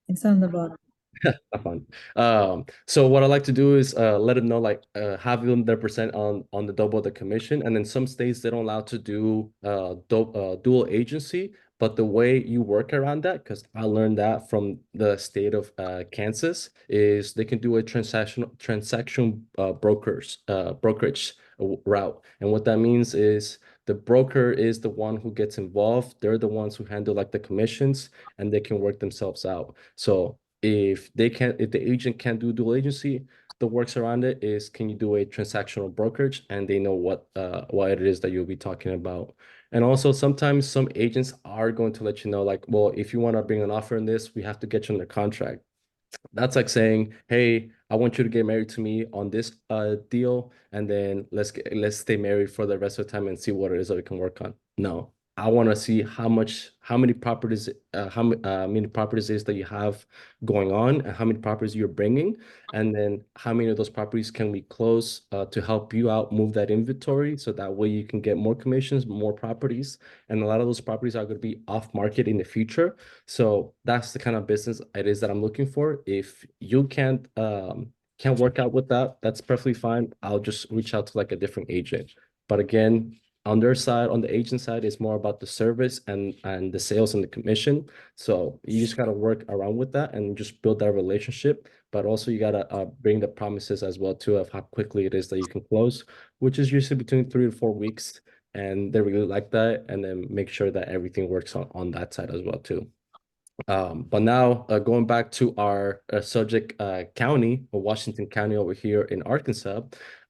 It's on the bottom. Not fun. So what I like to do is let them know, like have them their percent on the double the commission. And then some states they don't allow to do dual agency, but the way you work around that, because I learned that from the state of Kansas, is they can do a transaction brokerage route. And what that means is the broker is the one who gets involved. They're the ones who handle like the commissions, and they can work themselves out. So if the agent can't do dual agency, the works around it is, can you do a transactional brokerage, and they know what it is that you'll be talking about. And also sometimes some agents are going to let you know, like, well, if you want to bring an offer in this, we have to get you in the contract. That's like saying, hey, I want you to get married to me on this deal, and then let's stay married for the rest of the time and see what it is that we can work on. No, I want to see how many properties, many properties is that you have going on, and how many properties you're bringing, and then how many of those properties can we close to help you out move that inventory, so that way you can get more commissions, more properties, and a lot of those properties are going to be off market in the future. So that's the kind of business it is that I'm looking for. If you can't work out with that, that's perfectly fine. I'll just reach out to like a different agent. But again, on their side, on the agent side, it's more about the service and the sales and the commission. So you just gotta work around with that and just build that relationship. But also you gotta bring the promises as well too of how quickly it is that you can close, which is usually between 3 to 4 weeks. And they really like that. And then make sure that everything works on that side as well too. But now going back to our subject county, or Washington County over here in Arkansas,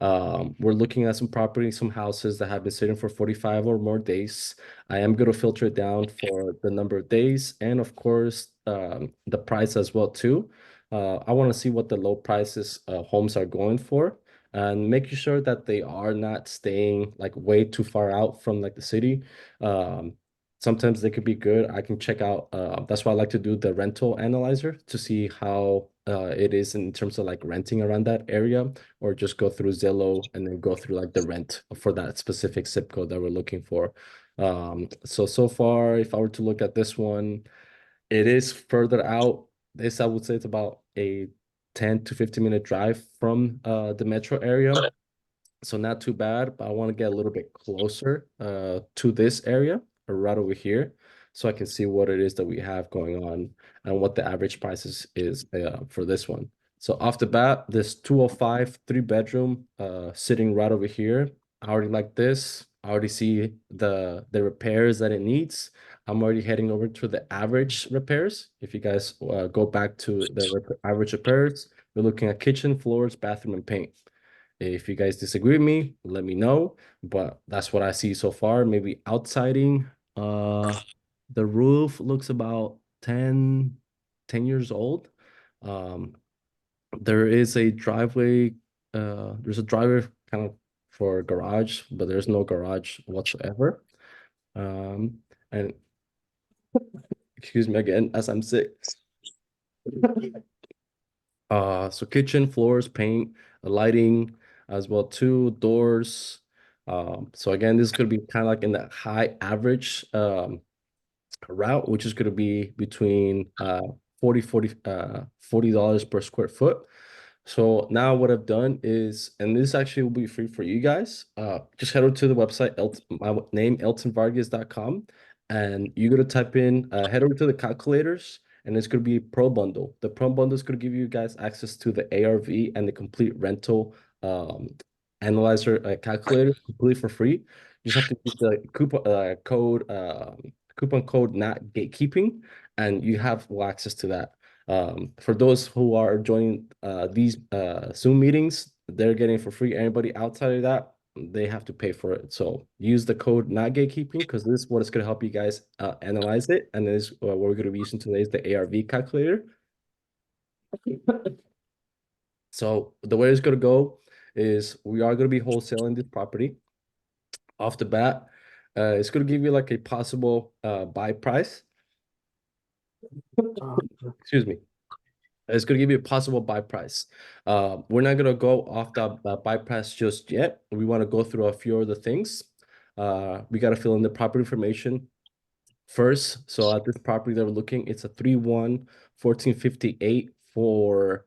we're looking at some property, some houses that have been sitting for 45 or more days. I am going to filter it down for the number of days and of course the price as well too. I want to see what the low prices homes are going for, and making sure that they are not staying like way too far out from like the city. Um, Sometimes they could be good. I can check out. That's why I like to do the rental analyzer to see how it is in terms of like renting around that area, or just go through Zillow and then go through like the rent for that specific zip code that we're looking for. So far, if I were to look at this one, it is further out. This I would say it's about a 10 to 15 minute drive from the metro area. So not too bad, but I want to get a little bit closer to this area, or right over here, so I can see what it is that we have going on and what the average prices is for this one. So off the bat, this 205 3 bedroom sitting right over here. I already like this. I already see the repairs that it needs. I'm already heading over to the average repairs. If you guys go back to the average repairs, we're looking at kitchen, floors, bathroom, and paint. If you guys disagree with me, let me know. But that's what I see so far. Maybe outsiding. The roof looks about 10 years old. Um, there is a driveway, there's a driveway kind of for a garage, but there's no garage whatsoever. Um, and excuse me again, as I'm sick. So kitchen, floors, paint, lighting as well too, doors. So again, this is gonna be kind of like in the high average route, which is gonna be between 40 per square foot. So now what I've done is, and this actually will be free for you guys, just head over to the website, my name, eltonvargas.com, and you're gonna type in, head over to the calculators, and it's gonna be Pro Bundle. The Pro Bundle is gonna give you guys access to the ARV and the complete rental analyzer calculator completely for free. You just have to use the coupon code not gatekeeping, and you have full access to that. For those who are joining these Zoom meetings, they're getting it for free. Anybody outside of that, they have to pay for it. So use the code not gatekeeping, because this is what is going to help you guys analyze it. And this is what we're going to be using today is the ARV calculator. So the way it's going to go is we are going to be wholesaling this property off the bat. It's going to give you like a possible buy price. Excuse me. It's going to give you a possible buy price. We're not going to go off the buy price just yet. We want to go through a few other things. We got to fill in the property information first. So at this property that we're looking, it's a 3-1 1458 for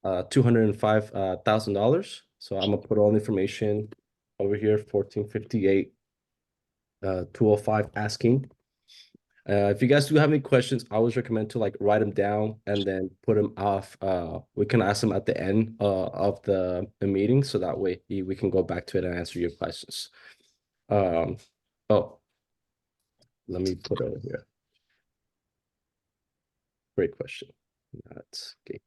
$205,000. So I'm gonna put all the information over here, 1458, 205 asking. If you guys do have any questions, I always recommend to like write them down and then put them off. We can ask them at the end of the meeting, so that way we can go back to it and answer your questions. Um, oh, let me put it over here. Great question. That's gate.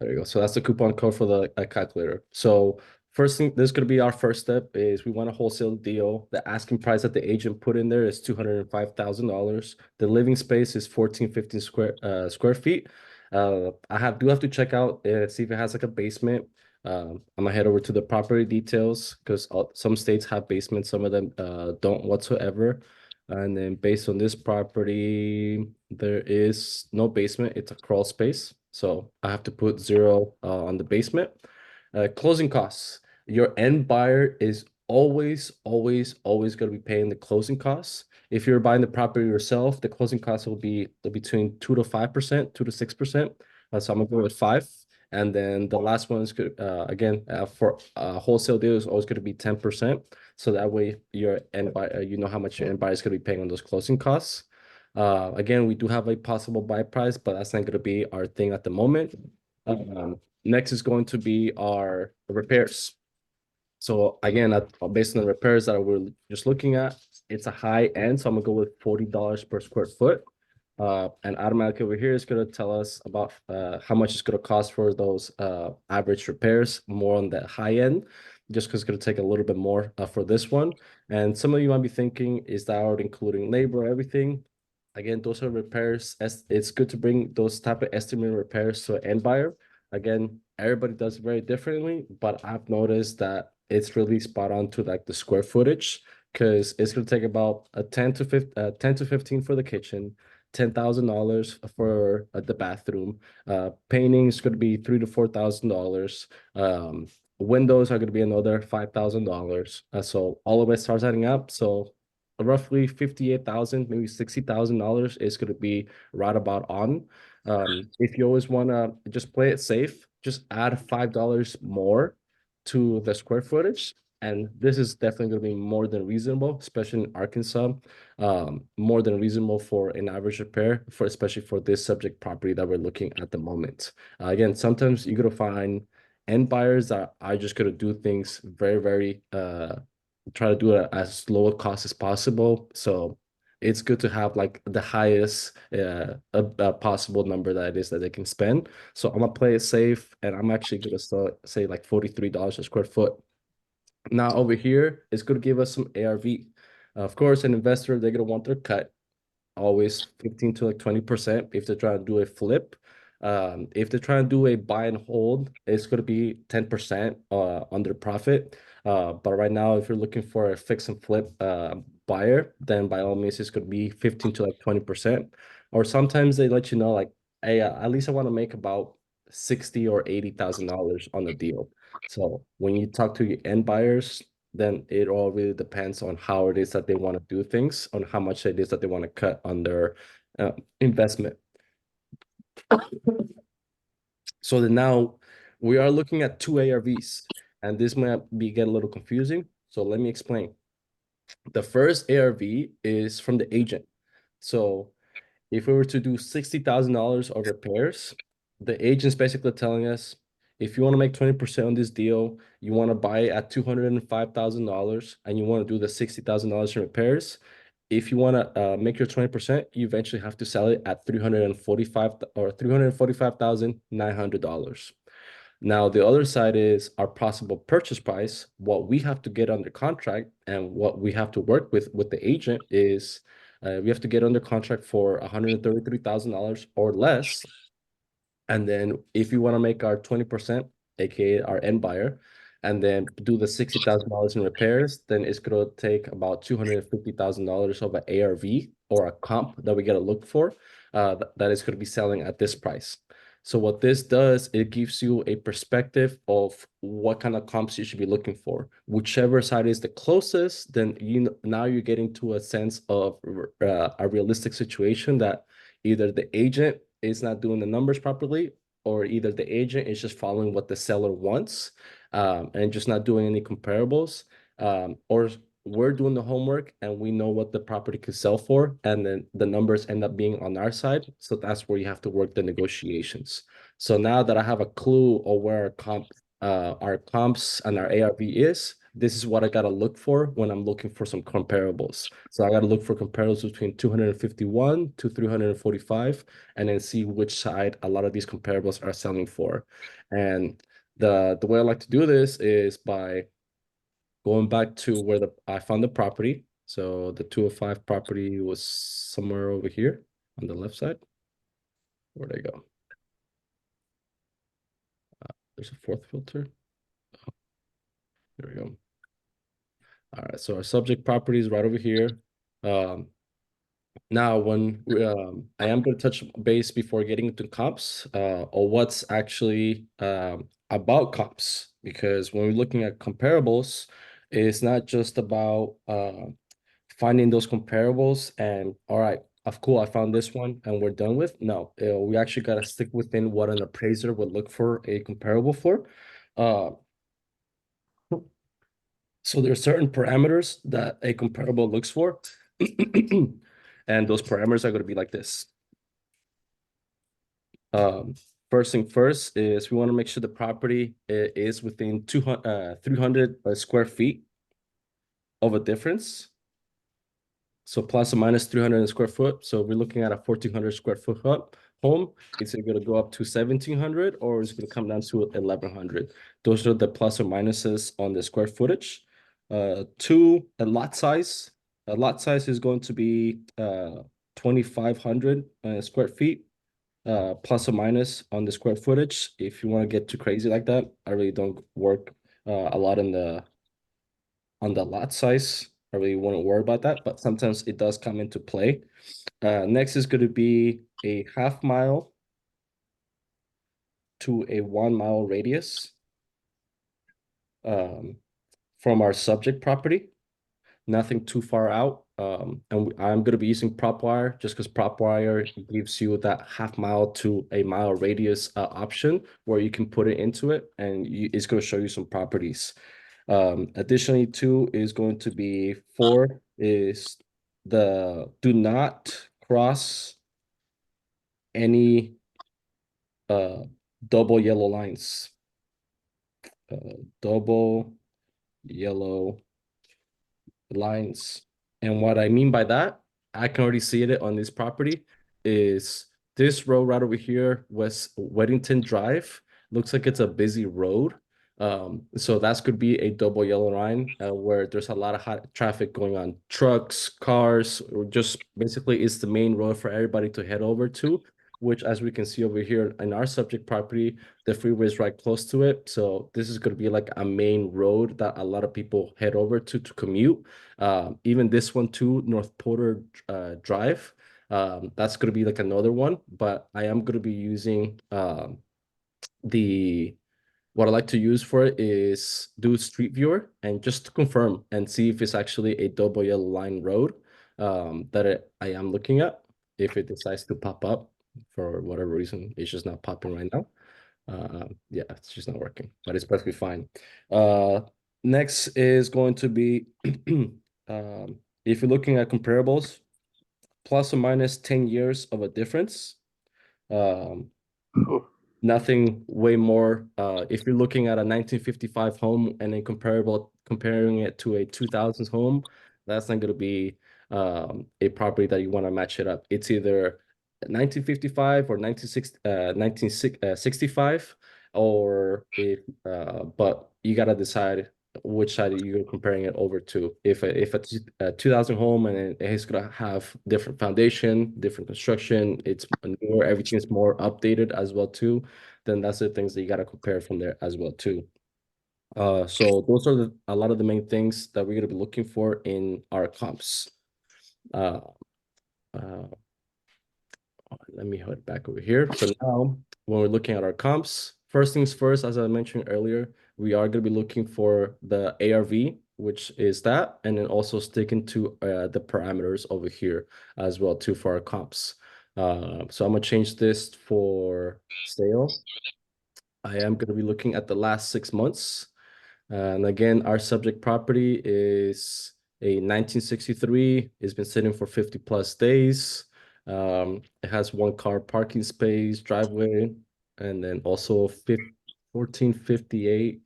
There you go. So that's the coupon code for the calculator. So first thing, this is going to be our first step is we want a wholesale deal. The asking price that the agent put in there is $205,000. The living space is 1415 square feet. I do have to check out see if it has like a basement. I'm gonna head over to the property details because some states have basements, some of them don't whatsoever. And then based on this property, there is no basement. It's a crawl space. So I have to put 0 on the basement. Closing costs. Your end buyer is always, always, always going to be paying the closing costs. If you're buying the property yourself, the closing costs will be between 2 to 5%, 2 to 6%. So I'm gonna go with 5. And then the last one is good. Again, for wholesale deal is always going to be 10%. So that way your end buyer, you know how much your end buyer is going to be paying on those closing costs. Again, we do have a possible buy price, but that's not going to be our thing at the moment. Next is going to be our repairs. So again, based on the repairs that we're just looking at, it's a high end. So I'm gonna go with $40 per square foot. And automatically over here is going to tell us about how much it's going to cost for those average repairs, more on the high end, just because it's going to take a little bit more for this one. And some of you might be thinking, is that already including labor, everything? Again, those are repairs. It's good to bring those type of estimated repairs to an end buyer. Again, everybody does it very differently, but I've noticed that it's really spot on to like the square footage, because it's going to take about a 10 to 15 for the kitchen, $10,000 for the bathroom. Painting is going to be $3,000 to $4,000. Windows are going to be another $5,000. So all of it starts adding up. So roughly 58,000, maybe $60,000 is going to be right about on. If you always want to just play it safe, just add $5 more to the square footage. And this is definitely going to be more than reasonable, especially in Arkansas. More than reasonable for an average repair, for especially for this subject property that we're looking at the moment. Again, sometimes you're going to find end buyers that are just going to do things very, very try to do it as low a cost as possible. So it's good to have like the highest possible number that it is that they can spend. So I'm gonna play it safe, and I'm actually gonna say like $43 a square foot. Now over here, it's gonna give us some ARV. Of course, an investor, they're gonna want their cut, always 15 to like 20% if they're trying to do a flip. If they're trying to do a buy and hold, it's going to be 10% on their profit. But right now, if you're looking for a fix and flip buyer, then by all means, it's going to be 15 to like 20%. Or sometimes they let you know, like, hey, at least I want to make about 60 or $80,000 on the deal. So when you talk to your end buyers, then it all really depends on how it is that they want to do things, on how much it is that they want to cut on their investment. So then now we are looking at two ARVs, and this might get a little confusing. So let me explain. The first ARV is from the agent. So if we were to do $60,000 of repairs, the agent's basically telling us, if you want to make 20% on this deal, you want to buy it at $205,000 and you want to do the $60,000 in repairs. If you want to make your 20%, you eventually have to sell it at $345,900. Now, the other side is our possible purchase price. What we have to get under contract and what we have to work with the agent is we have to get under contract for $133,000 or less. And then if you want to make our 20%, aka our end buyer, and then do the $60,000 in repairs, then it's going to take about $250,000 of an ARV or a comp that we got to look for that is going to be selling at this price. So what this does, it gives you a perspective of what kind of comps you should be looking for. Whichever side is the closest, then now you're getting to a sense of a realistic situation that either the agent is not doing the numbers properly, or either the agent is just following what the seller wants, and just not doing any comparables, or we're doing the homework and we know what the property could sell for, and then the numbers end up being on our side. So that's where you have to work the negotiations. So now that I have a clue of where our comps and our ARV is, this is what I gotta look for when I'm looking for some comparables. So I gotta look for comparables between 251 to 345, and then see which side a lot of these comparables are selling for. And the way I like to do this is by going back to where I found the property. So the 205 property was somewhere over here on the left side. Where'd I go? There's a fourth filter. Oh, there we go. All right, so our subject property is right over here. Now, when I am going to touch base before getting into comps, or what's actually about comps, because when we're looking at comparables, it's not just about finding those comparables and all right, of cool, I found this one and we're done with. No, we actually got to stick within what an appraiser would look for a comparable for. Uh, so there are certain parameters that a comparable looks for. And those parameters are going to be like this. Um, First thing first is we want to make sure the property is within 300 square feet of a difference. So plus or minus 300 square foot. So we're looking at a 1,400 square foot home. It's either going to go up to 1,700 or it's going to come down to 1,100. Those are the plus or minuses on the square footage. Two, a lot size. A lot size is going to be 2,500 square feet, plus or minus on the square footage. If you want to get too crazy like that, I really don't work a lot on the lot size. I really wouldn't worry about that, but sometimes it does come into play. Next is going to be a half mile to a 1 mile radius um, from our subject property. Nothing too far out. And I'm going to be using prop wire just because prop wire gives you that half mile to a mile radius option where you can put it into it and it's going to show you some properties. Additionally, two is going to be four is the do not cross any double yellow lines. Double yellow lines. And what I mean by that, I can already see it on this property, is this road right over here, West Weddington Drive. Looks like it's a busy road. So that could be a double yellow line where there's a lot of hot traffic going on, trucks, cars, or just basically it's the main road for everybody to head over to, which as we can see over here in our subject property, the freeway is right close to it. So this is going to be like a main road that a lot of people head over to commute. Even this one too, North Porter Drive. That's going to be like another one, but I am going to be using the what I like to use for it is do Street Viewer and just to confirm and see if it's actually a double yellow line road that I am looking at. If it decides to pop up for whatever reason, it's just not popping right now. Yeah, it's just not working, but it's perfectly fine. Next is going to be if you're looking at comparables, plus or minus 10 years of a difference. Um, Nothing way more. If you're looking at a 1955 home and then comparing it to a 2000s home, that's not going to be a property that you want to match it up. It's either 1955 or 1965, or if but you got to decide which side you're comparing it over to. If it's a 2000 home and it's gonna have different foundation, different construction, it's newer, everything's more updated as well too, then that's the things that you gotta compare from there as well too. So those are a lot of the main things that we're gonna be looking for in our comps. Uh, uh, Let me head back over here. So now when we're looking at our comps, first things first, as I mentioned earlier, we are going to be looking for the ARV, which is that, and then also sticking to the parameters over here as well too for our comps. So I'm gonna change this for sale. I am going to be looking at the last 6 months. And again, our subject property is a 1963. It's been sitting for 50 plus days. It has one car parking space, driveway, and then also 1458.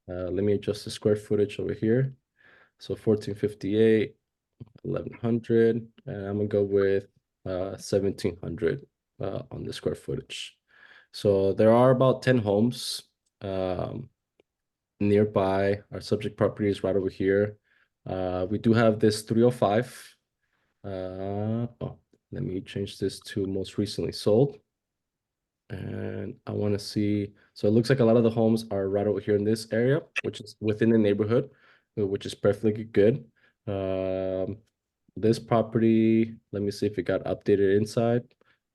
Let me adjust the square footage over here. So 1458, 1100, and I'm gonna go with 1700 on the square footage. So there are about 10 homes. Um, Nearby. Our subject property is right over here. We do have this 305. Oh, let me change this to most recently sold. And I want to see. So it looks like a lot of the homes are right over here in this area, which is within the neighborhood, which is perfectly good. Um, this property, let me see if it got updated inside.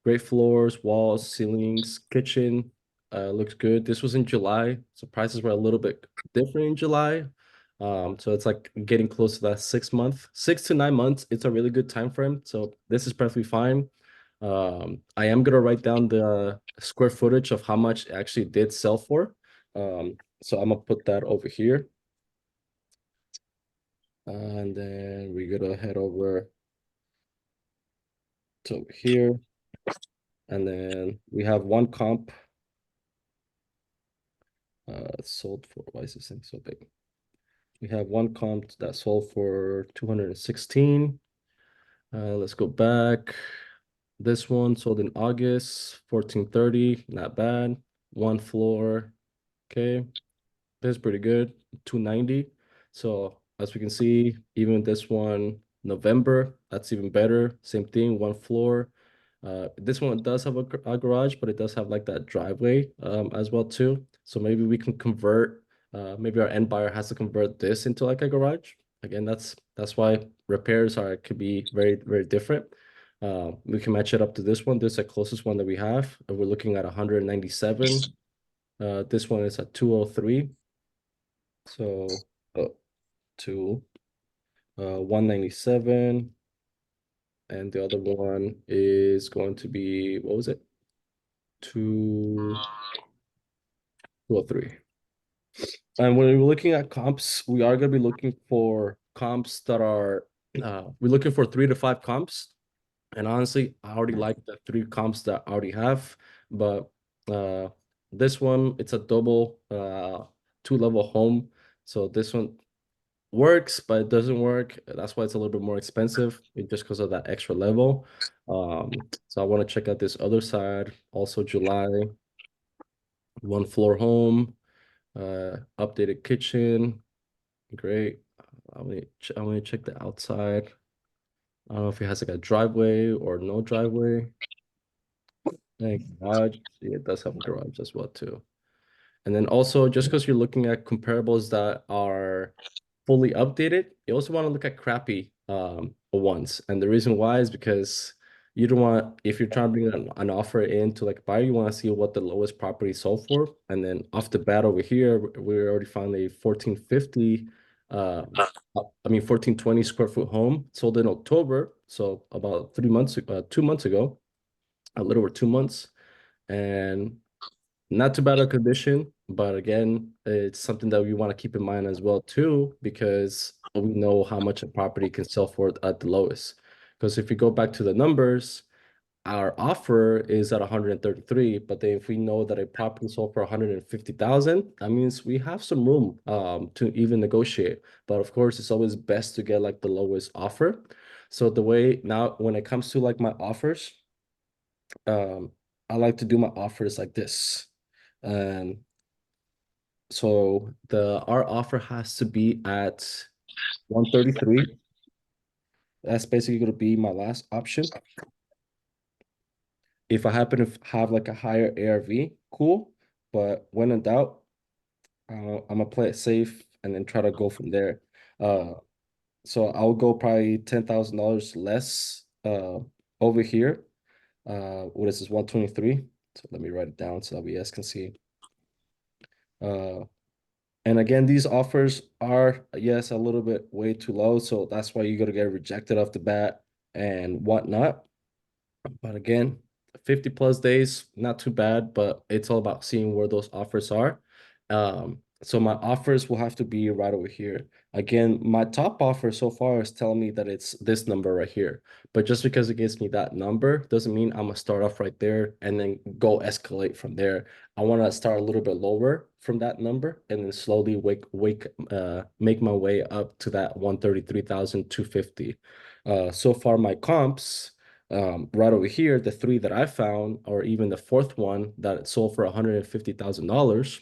Great floors, walls, ceilings, kitchen. Looks good. This was in July, so prices were a little bit different in July. So it's like getting close to that 6 month, 6 to 9 months. It's a really good time frame. So this is perfectly fine. I am gonna write down the square footage of how much it actually did sell for. So I'm gonna put that over here. And then we're gonna head over to over here. And then we have one comp sold for, why is this thing so big? We have one comp that sold for 216. Let's go back. This one sold in August, 1430, not bad. One floor, okay. That's pretty good, 290. So as we can see, even this one, November, that's even better. Same thing, one floor. This one does have a garage, but it does have like that driveway as well too. So maybe we can convert, maybe our end buyer has to convert this into like a garage. Again, that's why repairs are could be very, very different. We can match it up to this one. This is the closest one that we have. We're looking at 197. This one is at 203. So to 197, and the other one is going to be, what was it? 203. And when we're looking at comps, we are going to be looking for comps that are, we're looking for 3 to 5 comps. And honestly, I already like the 3 comps that I already have, but uh, this one, it's a double 2 level home. So this one works, but it doesn't work. That's why it's a little bit more expensive, just because of that extra level. So I want to check out this other side. Also July, one floor home, updated kitchen. Great. I want to check the outside. I don't know if it has like a driveway or no driveway. And garage. Yeah, it does have a garage as well too. And then also, just because you're looking at comparables that are fully updated, you also want to look at crappy ones. And the reason why is because you don't want, if you're trying to bring an offer in to like buy, you want to see what the lowest property sold for. And then off the bat over here, we already found a 1450, I mean 1420 square foot home sold in October. So about 3 months, 2 months ago, a little over 2 months. And not too bad a condition, but again, it's something that we want to keep in mind as well too, because we know how much a property can sell for at the lowest. Because if we go back to the numbers, our offer is at 133, but then if we know that a property sold for 150,000, that means we have some room to even negotiate. But of course, it's always best to get like the lowest offer. So the way now when it comes to like my offers, um, I like to do my offers like this. And so our offer has to be at 133. That's basically going to be my last option. If I happen to have like a higher ARV, cool. But when in doubt, I'm gonna play it safe and then try to go from there. Uh, so I'll go probably $10,000 less over here. What is this, 123? So let me write it down so that we guys can see. Uh, and again, these offers are, yes, a little bit way too low. So that's why you got to get rejected off the bat and whatnot. But again, 50 plus days, not too bad, but it's all about seeing where those offers are. So my offers will have to be right over here. Again, my top offer so far is telling me that it's this number right here. But just because it gives me that number doesn't mean I'm gonna start off right there and then go escalate from there. I want to start a little bit lower from that number and then slowly make my way up to that 133,250. So far my comps, right over here, the three that I found, or even the fourth one that sold for $150,000,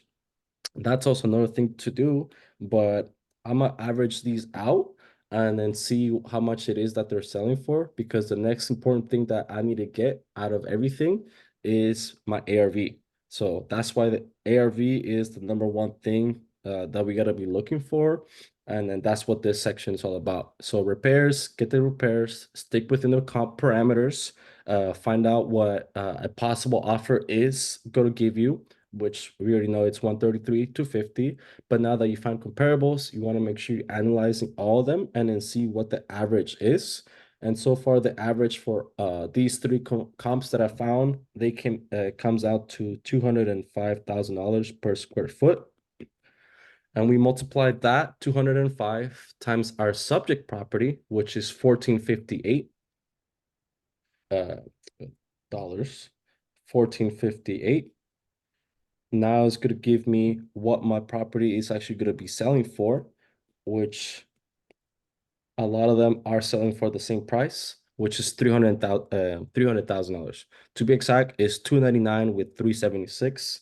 that's also another thing to do, but I'm gonna average these out and then see how much it is that they're selling for, because the next important thing that I need to get out of everything is my ARV. So that's why the ARV is the number one thing that we gotta be looking for. And then that's what this section is all about. So repairs, get the repairs, stick within the comp parameters, find out what a possible offer is going to give you, which we already know it's 133 to 50. But now that you find comparables, you want to make sure you're analyzing all of them and then see what the average is. And so far, the average for these three comps that I found, they comes out to $205,000 per square foot. And we multiplied that 205 times our subject property, which is 1458 dollars. 1458. Now it's going to give me what my property is actually going to be selling for, which a lot of them are selling for the same price, which is $300,000. To be exact, is 299 with 376.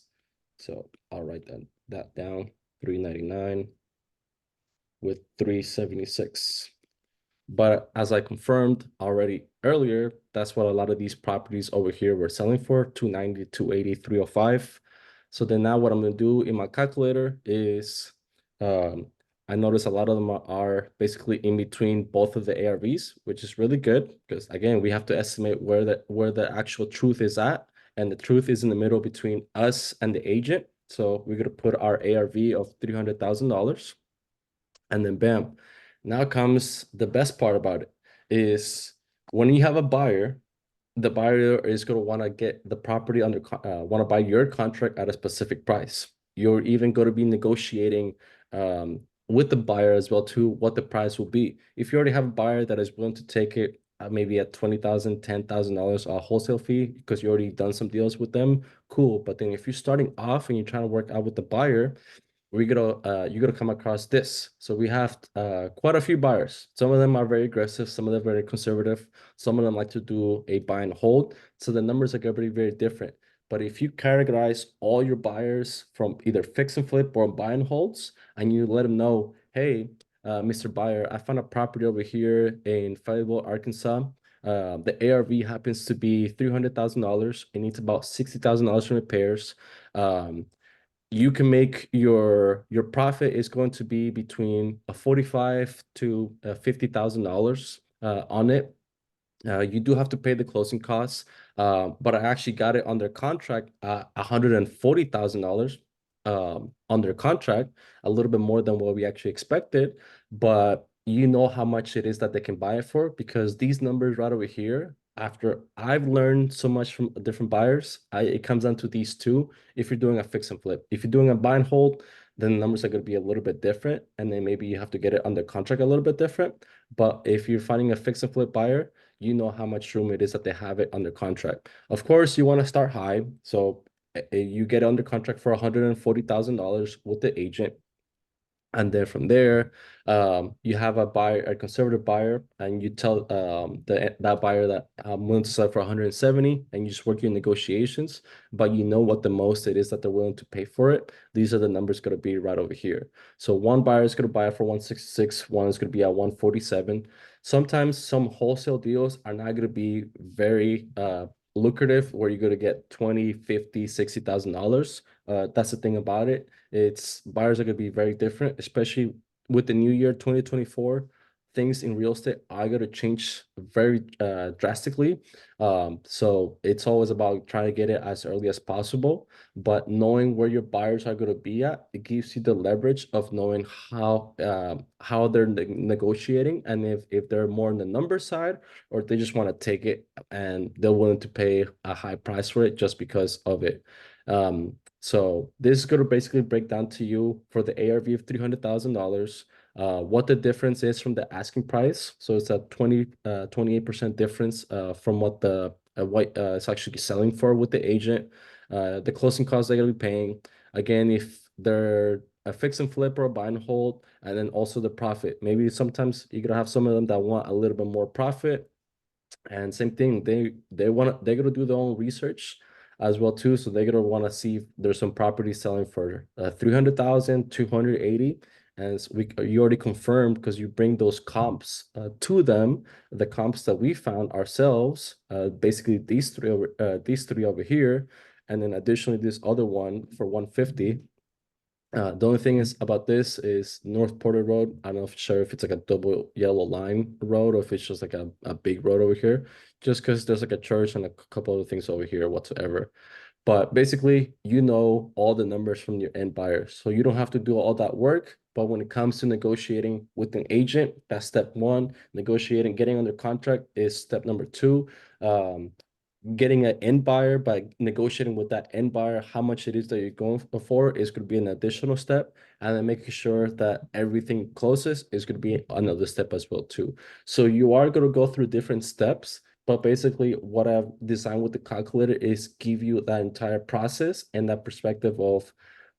So I'll write that down. 399 with 376. But as I confirmed already earlier, that's what a lot of these properties over here were selling for, 290, 280, 305. So then now what I'm going to do in my calculator is I notice a lot of them are basically in between both of the ARVs, which is really good because again, we have to estimate where the actual truth is at. And the truth is in the middle between us and the agent. So we're going to put our ARV of $300,000. And then bam, now comes the best part about it is when you have a buyer, the buyer is going to want to get the property under want to buy your contract at a specific price. You're even going to be negotiating with the buyer as well too what the price will be. If you already have a buyer that is willing to take it maybe at $20,000, $10,000 a wholesale fee because you already done some deals with them, cool. But then if you're starting off and you're trying to work out with the buyer, you're gonna come across this. So we have quite a few buyers. Some of them are very aggressive, some of them are very conservative, some of them like to do a buy and hold. So the numbers are gonna be very different. But if you categorize all your buyers from either fix and flip or buy and holds, and you let them know, hey, Mr. Buyer, I found a property over here in Fayetteville, Arkansas. The ARV happens to be $300,000. It needs about $60,000 from repairs. You can make your profit is going to be between a 45 to $50,000 on it. You do have to pay the closing costs, but I actually got it under contract at $140,000 under contract, a little bit more than what we actually expected. But you know how much it is that they can buy it for, because these numbers right over here, after I've learned so much from different buyers, it comes down to these two. If you're doing a fix and flip, if you're doing a buy and hold, then the numbers are going to be a little bit different, and then maybe you have to get it under contract a little bit different. But if you're finding a fix and flip buyer, you know how much room it is that they have it under contract. Of course, you want to start high. So you get under contract for $140,000 with the agent. And then from there, you have a buyer, a conservative buyer, and you tell that buyer that I'm willing to sell for 170, and you just work your negotiations, but you know what the most it is that they're willing to pay for it. These are the numbers going to be right over here. So one buyer is going to buy it for 166, one is going to be at 147. Sometimes some wholesale deals are not going to be very lucrative, where you're going to get 20, 50, $60,000. That's the thing about it. It's buyers are going to be very different, especially with the new year 2024. things in real estate are going to change very drastically. So it's always about trying to get it as early as possible. But knowing where your buyers are going to be at, it gives you the leverage of knowing how they're negotiating, and if they're more on the number side, or they just want to take it and they're willing to pay a high price for it just because of it. So this is going to basically break down to you for the ARV of $300,000, what the difference is from the asking price. So it's a 28% difference from what the white it's actually selling for with the agent, the closing costs they're going to be paying. Again, if they're a fix and flip or a buy and hold, and then also the profit. Maybe sometimes you're gonna have some of them that want a little bit more profit, and same thing, they're gonna do their own research as well too. So they're gonna want to see if there's some properties selling for 300,000, 280. And you already confirmed because you bring those comps to them, the comps that we found ourselves, basically these three over here, and then additionally this other one for 150. The only thing is about this is North Porter Road. I'm not sure if it's like a double yellow line road or if it's just like a big road over here, just because there's like a church and a couple other things over here whatsoever. But basically, you know all the numbers from your end buyers. So you don't have to do all that work. But when it comes to negotiating with an agent, that's step one. Negotiating, getting under contract is step number two. Getting an end buyer by negotiating with that end buyer how much it is that you're going for is going to be an additional step, and then making sure that everything closes is going to be another step as well too. So you are going to go through different steps, but basically what I've designed with the calculator is give you that entire process and that perspective of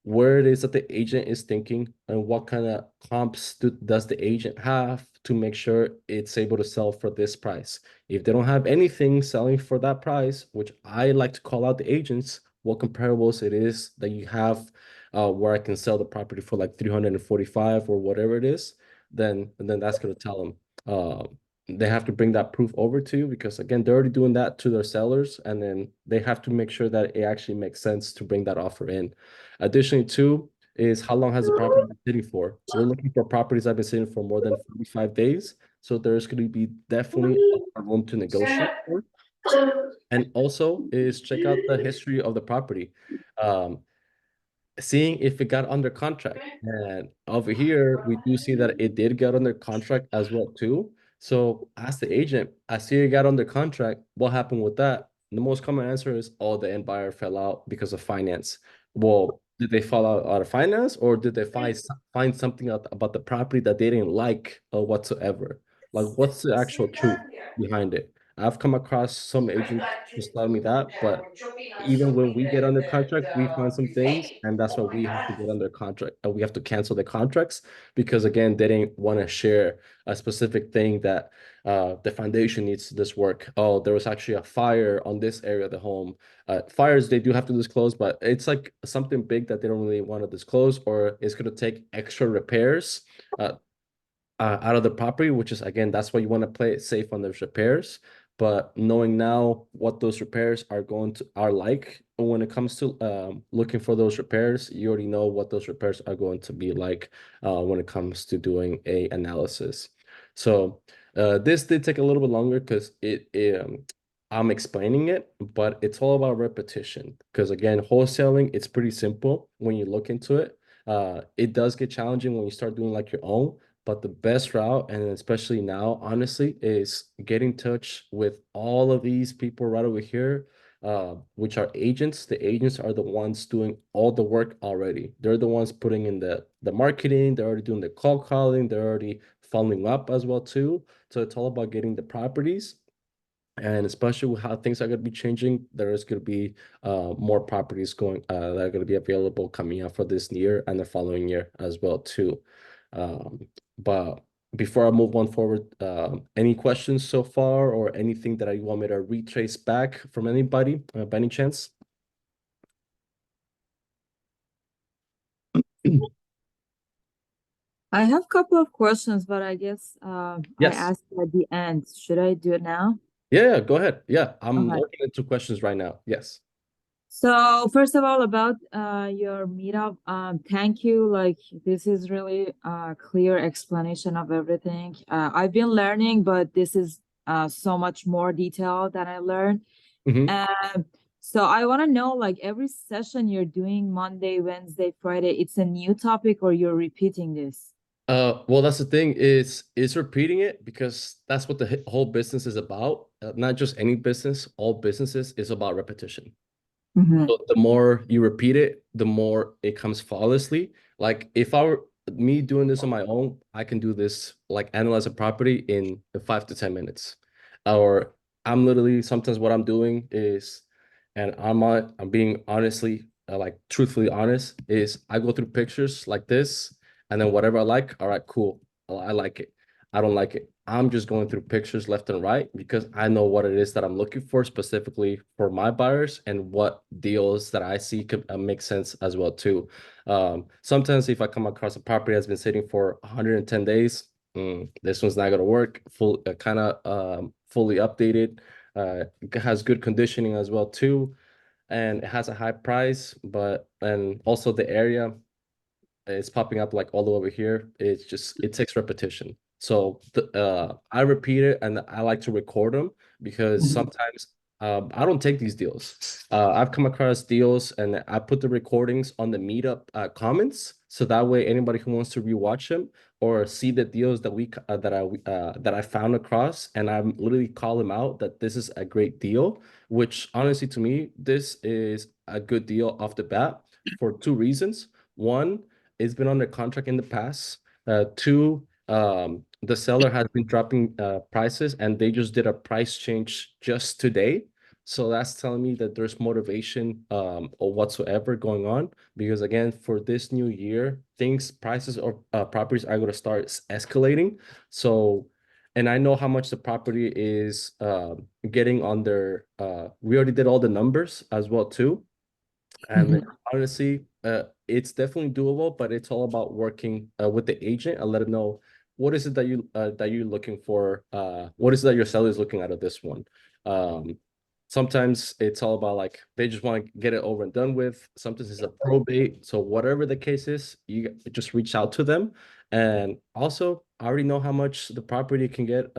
where it is that the agent is thinking and what kind of comps does the agent have to make sure it's able to sell for this price. If they don't have anything selling for that price, which I like to call out the agents, what comparables it is that you have where I can sell the property for like 345 or whatever it is, then that's going to tell them. They have to bring that proof over to you because again, they're already doing that to their sellers, and then they have to make sure that it actually makes sense to bring that offer in. Additionally, too, is how long has the property been sitting for? We're looking for properties that have been sitting for more than 45 days. So there's going to be definitely a room to negotiate for. And also is check out the history of the property. Um, Seeing if it got under contract. And over here, we do see that it did get under contract as well too. So ask the agent, I see it got under contract. What happened with that? The most common answer is, oh, the end buyer fell out because of finance. Well, did they fall out of finance, or did they find something about the property that they didn't like whatsoever? Like, what's the actual truth behind it? I've come across some agents just telling me that, but even when we get under contract, we find some things, and that's why we have to get under contract. We have to cancel the contracts because again, they didn't want to share a specific thing that the foundation needs this work. Oh, there was actually a fire on this area of the home. Fires they do have to disclose, but it's like something big that they don't really want to disclose, or it's going to take extra repairs. Out of the property, which is again, that's why you want to play it safe on those repairs. But knowing now what those repairs are like when it comes to looking for those repairs, you already know what those repairs are going to be like when it comes to doing a analysis. So this did take a little bit longer because I'm explaining it, but it's all about repetition. Because again, wholesaling, it's pretty simple when you look into it. It does get challenging when you start doing like your own, but the best route, and especially now, honestly, is get in touch with all of these people right over here, which are agents. The agents are the ones doing all the work already. They're the ones putting in the marketing. They're already doing the call calling. They're already following up as well too. So it's all about getting the properties. And especially with how things are going to be changing, there is going to be more properties that are going to be available coming out for this year and the following year as well too. Um, but before I move on forward, any questions so far or anything that you want me to retrace back from anybody by any chance? I have a couple of questions, but I guess I Yes. asked at the end. Should I do it now? Yeah, go ahead. Yeah, I'm Okay. looking into questions right now. Yes. So first of all, about your meetup, thank you. Like this is really a clear explanation of everything. I've been learning, but this is so much more detailed than I learned. Mhm. Um, so I want to know, like every session you're doing Monday, Wednesday, Friday, it's a new topic or you're repeating this? Well, that's the thing is repeating it because that's what the whole business is about. Not just any business, all businesses is about repetition. Mm-hmm. So the more you repeat it, the more it comes flawlessly. Like if I were me doing this on my own, I can do this like analyze a property in 5 to 10 minutes. Or I'm literally sometimes what I'm doing is, and I'm being honestly like truthfully honest, is I go through pictures like this, and then whatever I like, all right, cool. I like it. I don't like it. I'm just going through pictures left and right because I know what it is that I'm looking for specifically for my buyers and what deals that I see could make sense as well too. Sometimes if I come across a property that's been sitting for 110 days, this one's not going to work. Kind of fully updated. It has good conditioning as well too, and it has a high price, but and also the area it's popping up like all the way over here. It's just it takes repetition. So I repeat it and I like to record them because sometimes I don't take these deals. I've come across deals and I put the recordings on the meetup comments so that way anybody who wants to rewatch them or see the deals that that I found across and I literally call them out that this is a great deal. Which honestly to me this is a good deal off the bat for two reasons. One, it's been under contract in the past. Two, the seller has been dropping prices and they just did a price change just today. So that's telling me that there's motivation or whatsoever going on. Because again, for this new year, prices of properties are going to start escalating. So, and I know how much the property is getting on their, we already did all the numbers as well too. And Mm-hmm. then honestly, it's definitely doable, but it's all about working with the agent and let them know what is it that you're looking for. What is it that your seller is looking out of this one? Um, Sometimes it's all about like they just want to get it over and done with. Sometimes it's a probate. So whatever the case is, you just reach out to them. And also, I already know how much the property can get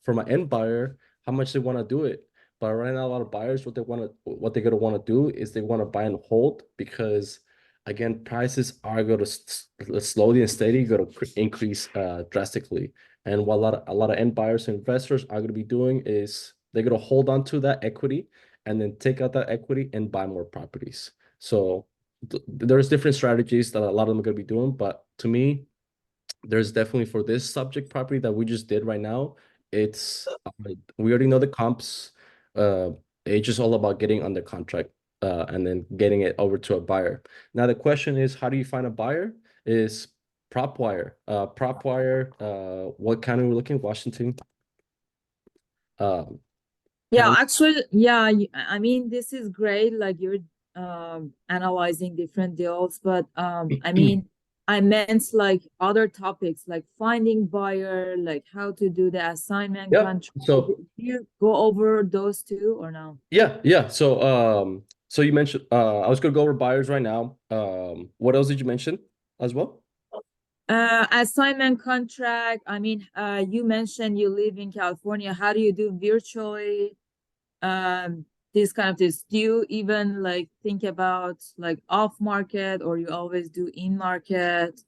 from an end buyer, how much they want to do it. But right now, a lot of buyers, what they're gonna want to do is they want to buy and hold because, again, prices are going to slowly and steady going to increase drastically. And what a lot of end buyers and investors are going to be doing is they're going to hold on to that equity and then take out that equity and buy more properties. So there's different strategies that a lot of them are going to be doing, but to me, there's definitely for this subject property that we just did right now, it's we already know the comps. Uh, it's just all about getting under contract and then getting it over to a buyer. Now the question is, how do you find a buyer? Is PropWire. PropWire, what kind are we looking? Washington. Um, Yeah, County. actually, yeah, I mean, this is great. Like you're analyzing different deals, but I mean, I meant like other topics like finding buyer, like how to do the assignment Yep. contract. Do So you go over those two or no? yeah. So you mentioned I was gonna go over buyers right now. What else did you mention as well? Assignment contract. I mean, you mentioned you live in California. How do you do virtually? This kind of things. Do you even like think about like off market or you always do in market?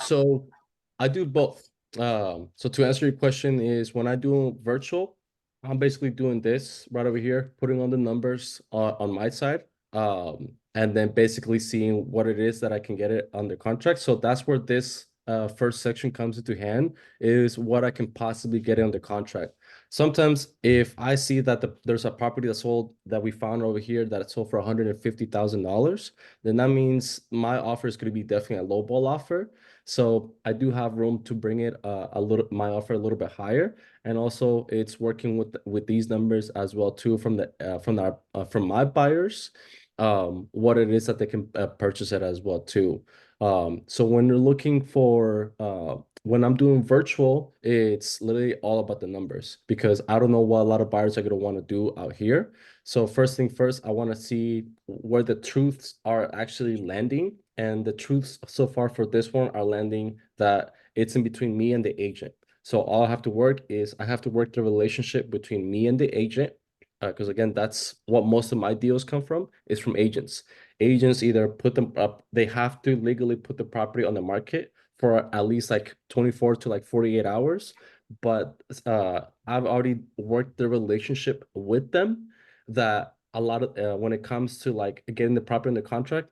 So I do both. So to answer your question is when I do virtual, I'm basically doing this right over here, putting on the numbers on my side, and then basically seeing what it is that I can get it under contract. So that's where this first section comes into hand is what I can possibly get it under contract. Sometimes if I see that there's a property that's sold that we found over here that it's sold for $150,000, then that means my offer is going to be definitely a lowball offer. So I do have room to bring it my offer a little bit higher, and also it's working with these numbers as well too from my buyers, what it is that they can purchase it as well too. So when you're looking for when I'm doing virtual, it's literally all about the numbers because I don't know what a lot of buyers are going to want to do out here. So first thing first, I want to see where the truths are actually landing. And the truths so far for this one are landing that it's in between me and the agent. So all I have to work is I have to work the relationship between me and the agent. Because again, that's what most of my deals come from, is from agents. Agents either put them up, they have to legally put the property on the market for at least like 24 to like 48 hours. But I've already worked the relationship with them that a lot of when it comes to like getting the property in the contract,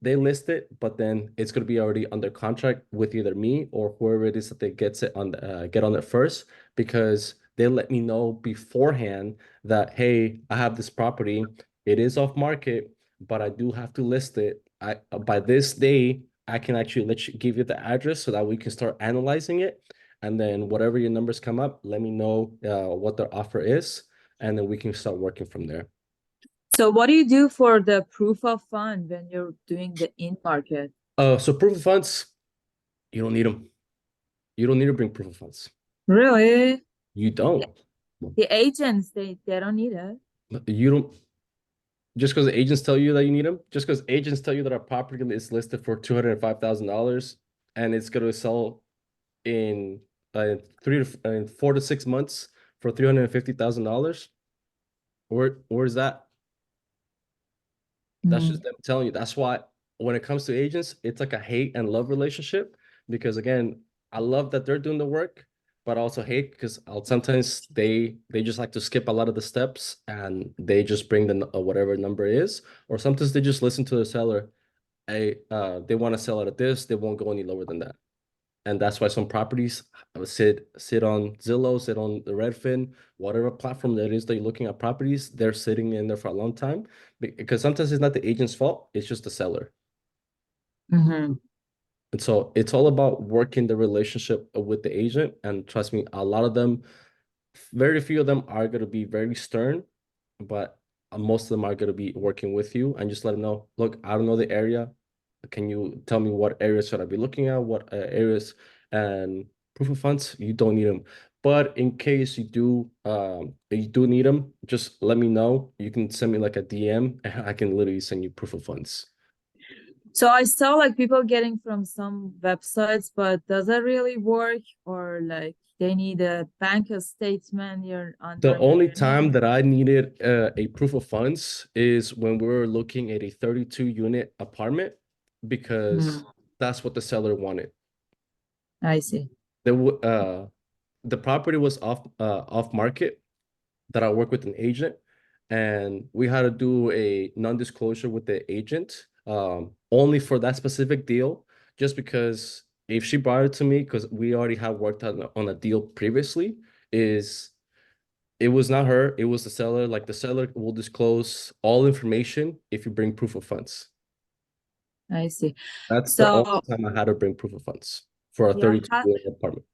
they list it, but then it's going to be already under contract with either me or whoever it is that they gets it on get on it first because they let me know beforehand that hey, I have this property, it is off market, but I do have to list it. I by this day I can actually give you the address so that we can start analyzing it. And then whatever your numbers come up, let me know what their offer is, and then we can start working from there. So what do you do for the proof of fund when you're doing the in market? So proof of funds, you don't need them. You don't need to bring proof of funds. Really? You The, don't. the agents, they don't need it. You don't. Just because agents tell you that you need them, just because agents tell you that a property is listed for $205,000 and it's going to sell in 4 to 6 months for $350,000. Where's that? That's Mm. just them telling you. That's why when it comes to agents, it's like a hate and love relationship. Because again, I love that they're doing the work, but I also hate because sometimes they just like to skip a lot of the steps and they just bring the whatever number is, or sometimes they just listen to the seller. They want to sell it at this, they won't go any lower than that. And that's why some properties sit on Zillow, sit on the Redfin, whatever platform that is that you're looking at properties, they're sitting in there for a long time because sometimes it's not the agent's fault, it's just the seller. Mm-hmm. And so it's all about working the relationship with the agent. And trust me, a lot of them, very few of them are going to be very stern, but most of them are going to be working with you and just let them know, look, I don't know the area. Can you tell me what areas should I be looking at? What areas and proof of funds? You don't need them. But in case you do need them, just let me know. You can send me like a DM and I can literally send you proof of funds. So I saw like people getting from some websites, but does that really work? Or like they need a bank statement The under only your time name? that I needed a proof of funds is when we were looking at a 32 unit apartment because Mm, that's what the seller wanted. I see. The property was off market that I work with an agent, and we had to do a non-disclosure with the agent only for that specific deal, just because if she brought it to me, because we already have worked on a deal previously, is it was not her, it was the seller. Like the seller will disclose all information if you bring proof of funds. I see. That's the only So time I had to bring proof of funds for a yeah, 32 unit apartment.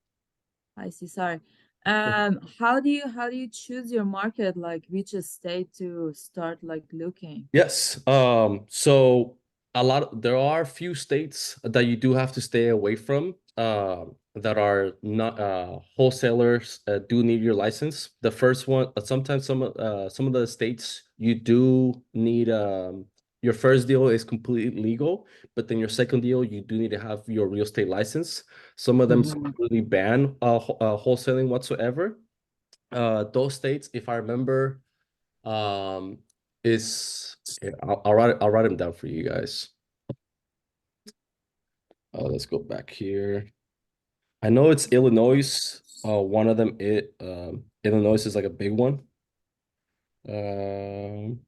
I see. Sorry. How do you choose your market? Like which state to start like looking? Yes. So there are a few states that you do have to stay away from, that are not wholesalers do need your license. The first one, sometimes some of the states you do need your first deal is completely legal, but then your second deal you do need to have your real estate license. Some of them Mhm. completely ban wholesaling whatsoever. Those states, if I remember, is yeah, I'll write them down for you guys. Let's go back here. I know it's Illinois. One of them Illinois is like a big one. Um,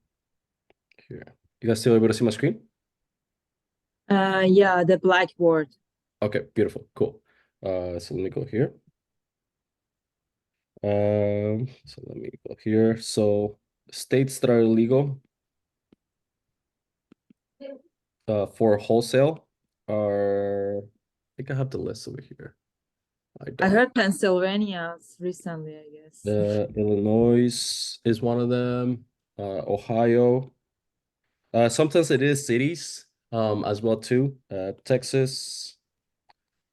Here. You guys still able to see my screen? Yeah, the blackboard. Okay, beautiful, cool. So let me go here. So let me go here. So states that are illegal for wholesale are, I think I have the list over here. I I don't. heard Pennsylvania recently, I guess. Illinois is one of them. Ohio. Sometimes it is cities as well too. Texas,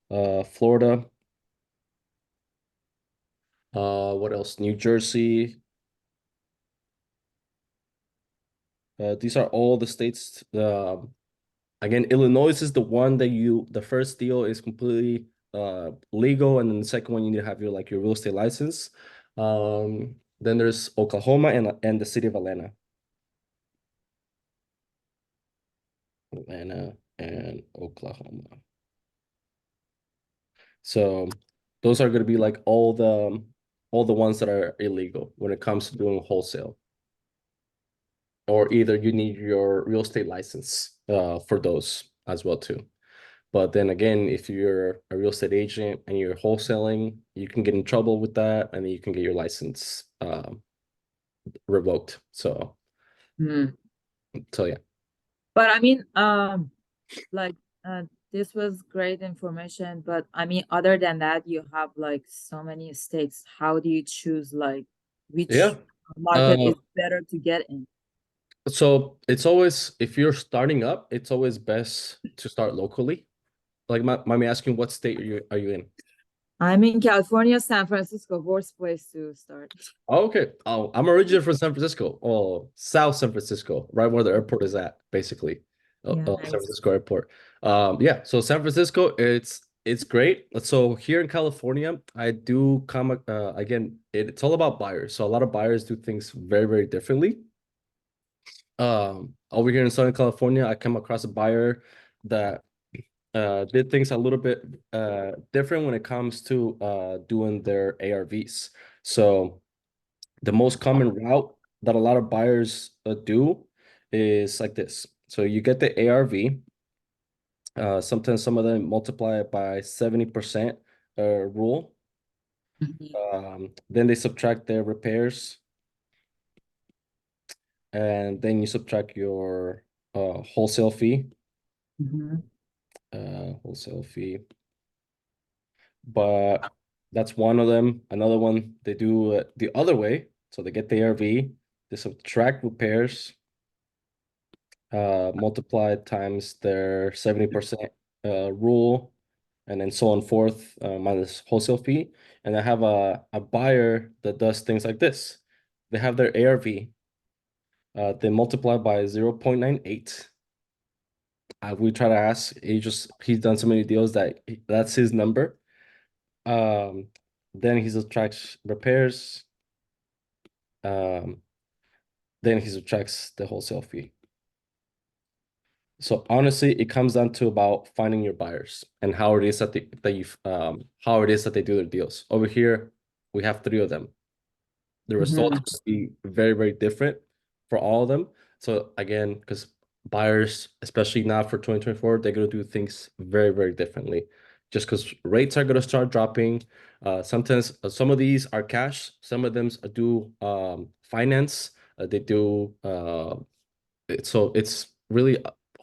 Florida. What else? New Jersey. These are all the states. Again, Illinois is the one that the first deal is completely legal, and then the second one you need to have your real estate license. Then there's Oklahoma and the city of Atlanta. Atlanta and Oklahoma. So those are going to be like all the ones that are illegal when it comes to doing wholesale. Or either you need your real estate license for those as well too. But then again, if you're a real estate agent and you're wholesaling, you can get in trouble with that, and then you can get your license revoked. So Hmm. yeah. But I mean, like this was great information, but I mean, other than that, you have like so many states. How do you choose like which Yeah. market Uh, is better to get in? so it's always, if you're starting up, it's always best to start locally. Like, mind me asking, what state are you in? I'm in California, San Francisco, worst place to start. Oh, okay. Oh, I'm originally from San Francisco. Oh, South San Francisco, right where the airport is at, basically. Yeah, San nice. Francisco Airport. Yeah. So San Francisco, it's great. So here in California, I do come again. It's all about buyers. So a lot of buyers do things very, very differently. Over here in Southern California, I come across a buyer that did things a little bit different when it comes to doing their ARVs. So the most common route that a lot of buyers do is like this. So you get the ARV. Sometimes some of them multiply it by 70% rule. Mhm. Then they subtract their repairs, and then you subtract your wholesale fee. Mhm. Wholesale fee. But that's one of them. Another one, they do the other way. So they get the ARV, they subtract repairs, multiplied times their 70% rule, and then so on forth, minus wholesale fee. And I have a buyer that does things like this. They have their ARV, they multiply by 0.98. We try to ask, he's done so many deals that that's his number. Um, then he subtracts repairs, um, then he subtracts the wholesale fee. So honestly, it comes down to about finding your buyers and how it is how it is that they do their deals. Over here, we have three of them. The results Mhm. will be very, very different for all of them. So again, because buyers, especially now for 2024, they're going to do things very, very differently. Just because rates are going to start dropping. Sometimes some of these are cash, some of them do finance. They do so it's really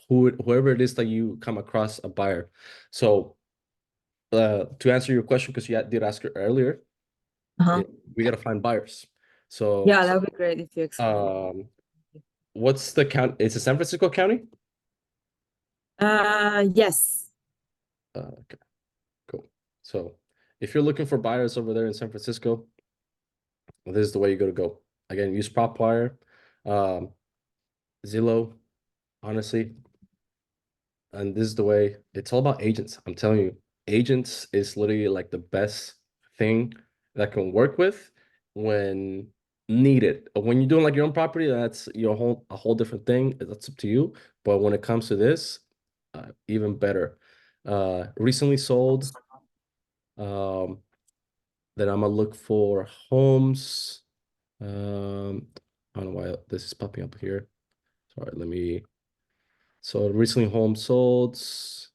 whoever it is that you come across a buyer. So to answer your question, because you did ask it earlier, Uh-huh. we got to find buyers. So Yeah, that would be great if you explain. um, what's the count? It's a San Francisco County? Yes. Okay, cool. So if you're looking for buyers over there in San Francisco, this is the way you got to go. Again, use PropWire, um, Zillow, honestly, and this is the way. It's all about agents. I'm telling you, agents is literally like the best thing that can work with when needed. When you're doing like your own property, that's a whole different thing. That's up to you. But when it comes to this, even better. Recently sold. Um, then I'm gonna look for homes. I don't know why this is popping up here. Sorry, let me. So recently home sold. It's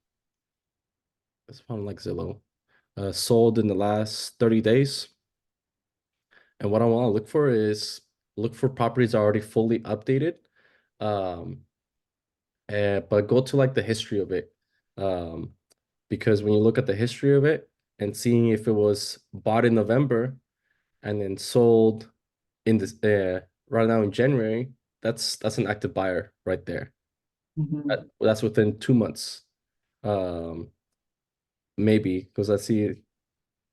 kind of like Zillow. Sold in the last 30 days. And what I want to look for is look for properties already fully updated. Um, but go to like the history of it. Um, because when you look at the history of it and seeing if it was bought in November and then sold in this right now in January, that's an active buyer right there. Mhm. That's within 2 months. Um, maybe because I see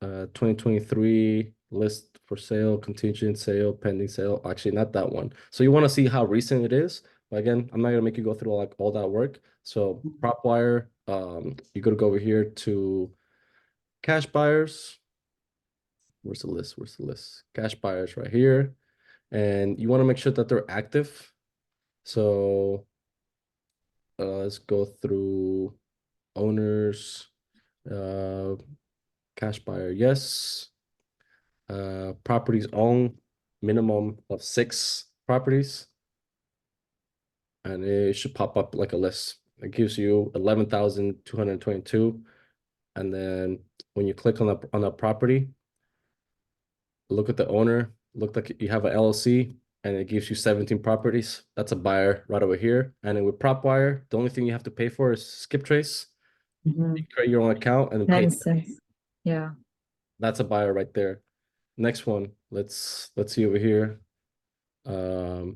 2023. list for sale, contingent sale, pending sale. Actually, not that one. So you want to see how recent it is. But again, I'm not gonna make you go through like all that work. So prop wire, you gotta go over here to cash buyers. Where's the list? Where's the list? Cash buyers right here. And you want to make sure that they're active. So let's go through owners, uh, cash buyer, yes. Properties owned, minimum of 6 properties. And it should pop up like a list. It gives you 11,222. And then when you click on a property, look at the owner, look like you have an LLC, and it gives you 17 properties. That's a buyer right over here. And then with prop wire, the only thing you have to pay for is skip trace. Mm-hmm. You create your own account and then pay. Nonsense. Yeah. That's a buyer right there. Next one, let's see over here. Oh,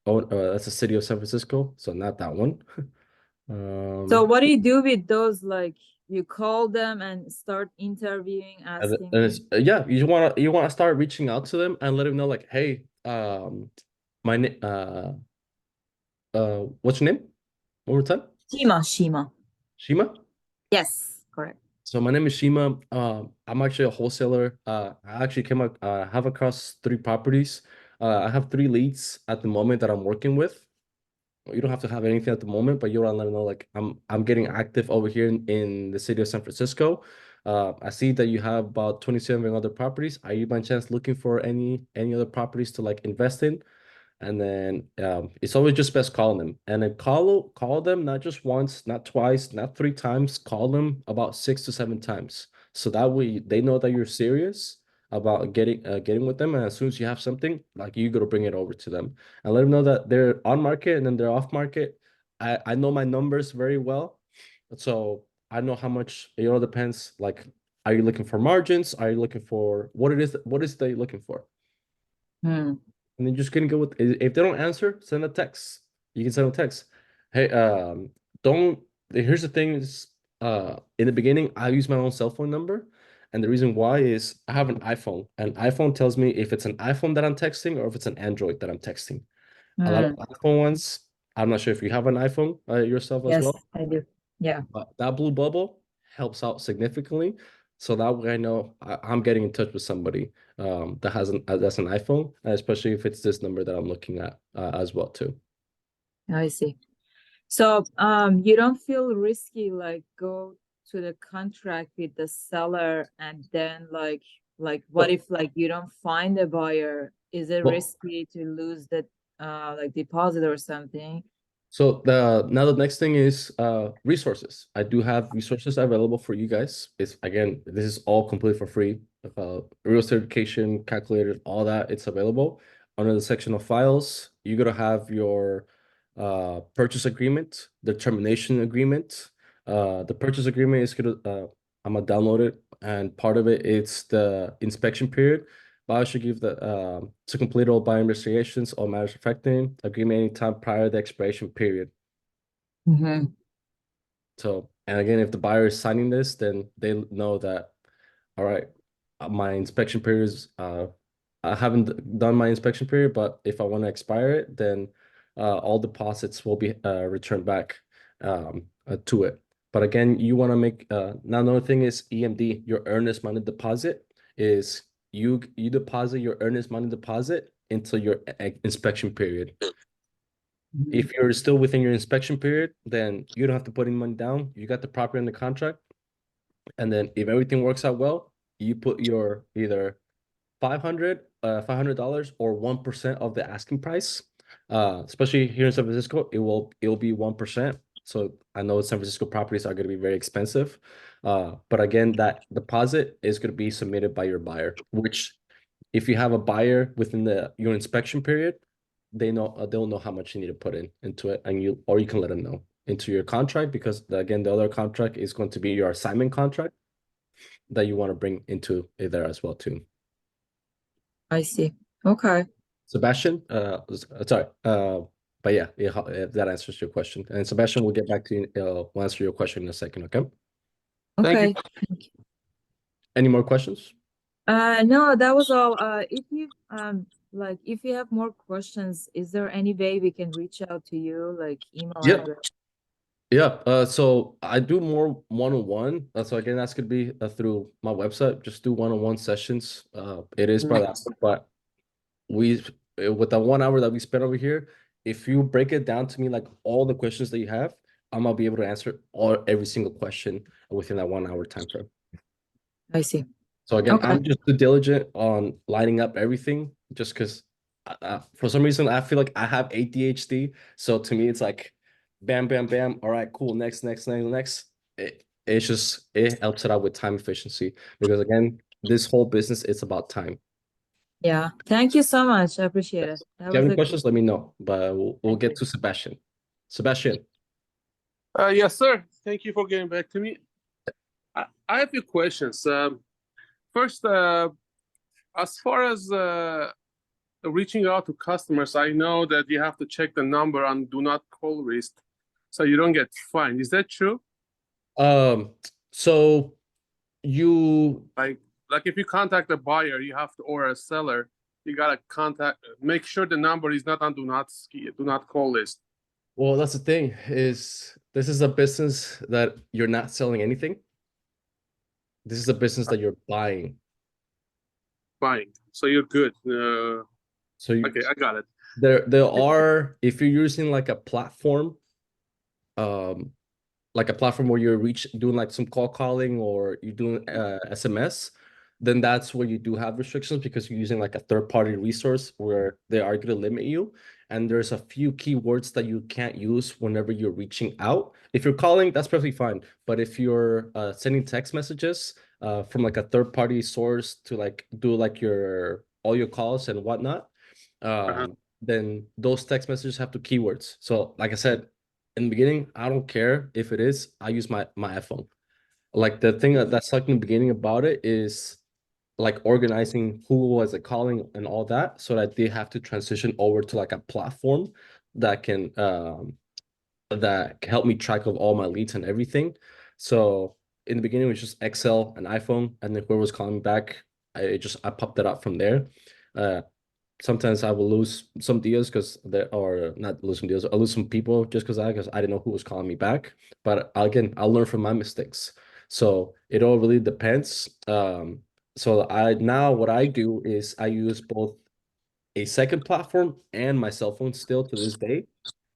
that's the city of San Francisco, so not that one. So Um, what do you do with those? Like you call them and start interviewing, and asking. it's yeah, you wanna start reaching out to them and let them know like, hey, my name, what's your name? One more time. Shima. Shima. Yes, correct. So my name is Shima. I'm actually a wholesaler. I actually have across 3 properties. I have 3 leads at the moment that I'm working with. You don't have to have anything at the moment, but you want to let them know like I'm getting active over here in the city of San Francisco. I see that you have about 27 other properties. Are you by chance looking for any other properties to like invest in? And then it's always just best calling them. And then call them not just once, not twice, not 3 times. Call them about 6 to 7 times. So that way they know that you're serious about getting with them. And as soon as you have something, like you got to bring it over to them and let them know that they're on market and then they're off market. I know my numbers very well. So I know how much it all depends. Like, are you looking for margins? Are you looking for what is they looking for? Hmm. And then just gonna go with if they don't answer, send a text. You can send a text. Hey, don't here's the thing is in the beginning I use my own cell phone number. And the reason why is I have an iPhone. And iPhone tells me if it's an iPhone that I'm texting or if it's an Android that I'm texting. A lot of Hmm. iPhone ones, I'm not sure if you have an iPhone yourself as Yes, well. I do. Yeah, But that blue bubble helps out significantly. So that way I know I'm getting in touch with somebody that has that's an iPhone, especially if it's this number that I'm looking at as well too. I see. So, you don't feel risky, like go to the contract with the seller and then what Well, if like you don't find a buyer? Is it well, risky to lose the like deposit or something? so the next thing is resources. I do have resources available for you guys. It's again, this is all completely for free. Real certification, calculators, all that, it's available. Under the section of files, you're gonna have your purchase agreement, the termination agreement. The purchase agreement is gonna I'm gonna download it, and part of it it's the inspection period. Buyer should give the to complete all buyer investigations, all matters affecting agreement anytime prior to the expiration period. Mm-hmm. So, and again, if the buyer is signing this, then they know that, all right, my inspection period is, I haven't done my inspection period, but if I want to expire it, then all deposits will be returned back to it. But again, you want to make, now another thing is EMD, your earnest money deposit is you deposit your earnest money deposit until your inspection period. Mm-hmm. If you're still within your inspection period, then you don't have to put any money down. You got the property in the contract. And then if everything works out well, you put your either $500 or 1% of the asking price. Especially here in San Francisco, it'll be 1%. So I know San Francisco properties are going to be very expensive. But again, that deposit is going to be submitted by your buyer, which if you have a buyer within your inspection period, they'll know how much you need to put into it, and you can let them know into your contract because again, the other contract is going to be your assignment contract that you want to bring into it there as well too. I see. Okay. Sebastian, sorry, but yeah, if that answers your question. And Sebastian, we'll get back to you. We'll answer your question in a second. Okay. Thank you. Okay. Any more questions? No, that was all. If you like if you have more questions, is there any way we can reach out to you, like email Yeah. address? Yeah, so I do more one-on-one. So again, that's could be through my website. Just do one-on-one sessions. It is Mhm. per hour, but we with the 1 hour that we spent over here, if you break it down to me like all the questions that you have, I'm gonna be able to answer every single question within that 1 hour time frame. I see. So again, Okay. I'm just too diligent on lining up everything, just because for some reason I feel like I have ADHD. So to me, it's like, bam, bam, bam. All right, cool. Next, next, next, next. It helps it out with time efficiency because again, this whole business is about time. Yeah. Thank you so much. I appreciate it. Yes. That If you have was any a questions, let me know. But we'll thank get you. to Sebastian. Sebastian. Yes, sir. Thank you for getting back to me. I have a few questions. First, as far as reaching out to customers, I know that you have to check the number on do not call list so you don't get fined. Is that true? So you Like if you contact a buyer, you have to, or a seller, you gotta make sure the number is not on do not call list. well, that's the thing is this is a business that you're not selling anything. This is a business that you're buying. Fine. So you're good. So Okay, I got it. there are, if you're using um like a platform where you're doing like some call calling or you're doing SMS, then that's where you do have restrictions because you're using like a third party resource where they are going to limit you. And there's a few keywords that you can't use whenever you're reaching out. If you're calling, that's perfectly fine. But if you're sending text messages from like a third party source to like do like your all your calls and whatnot, Uh-huh. then those text messages have to keywords. So like I said, in the beginning, I don't care if it is. I use my iPhone. Like the thing that's like in the beginning about it is like organizing who was it calling and all that, so that they have to transition over to like a platform that can help me track of all my leads and everything. So in the beginning, it was just Excel and iPhone, and then whoever was calling me back, I popped it up from there. Uh, Sometimes I will lose some deals because there or not lose some deals. I'll lose some people just because I didn't know who was calling me back. But again, I'll learn from my mistakes. So it all really depends. So I now what I do is I use both a second platform and my cell phone still to this day.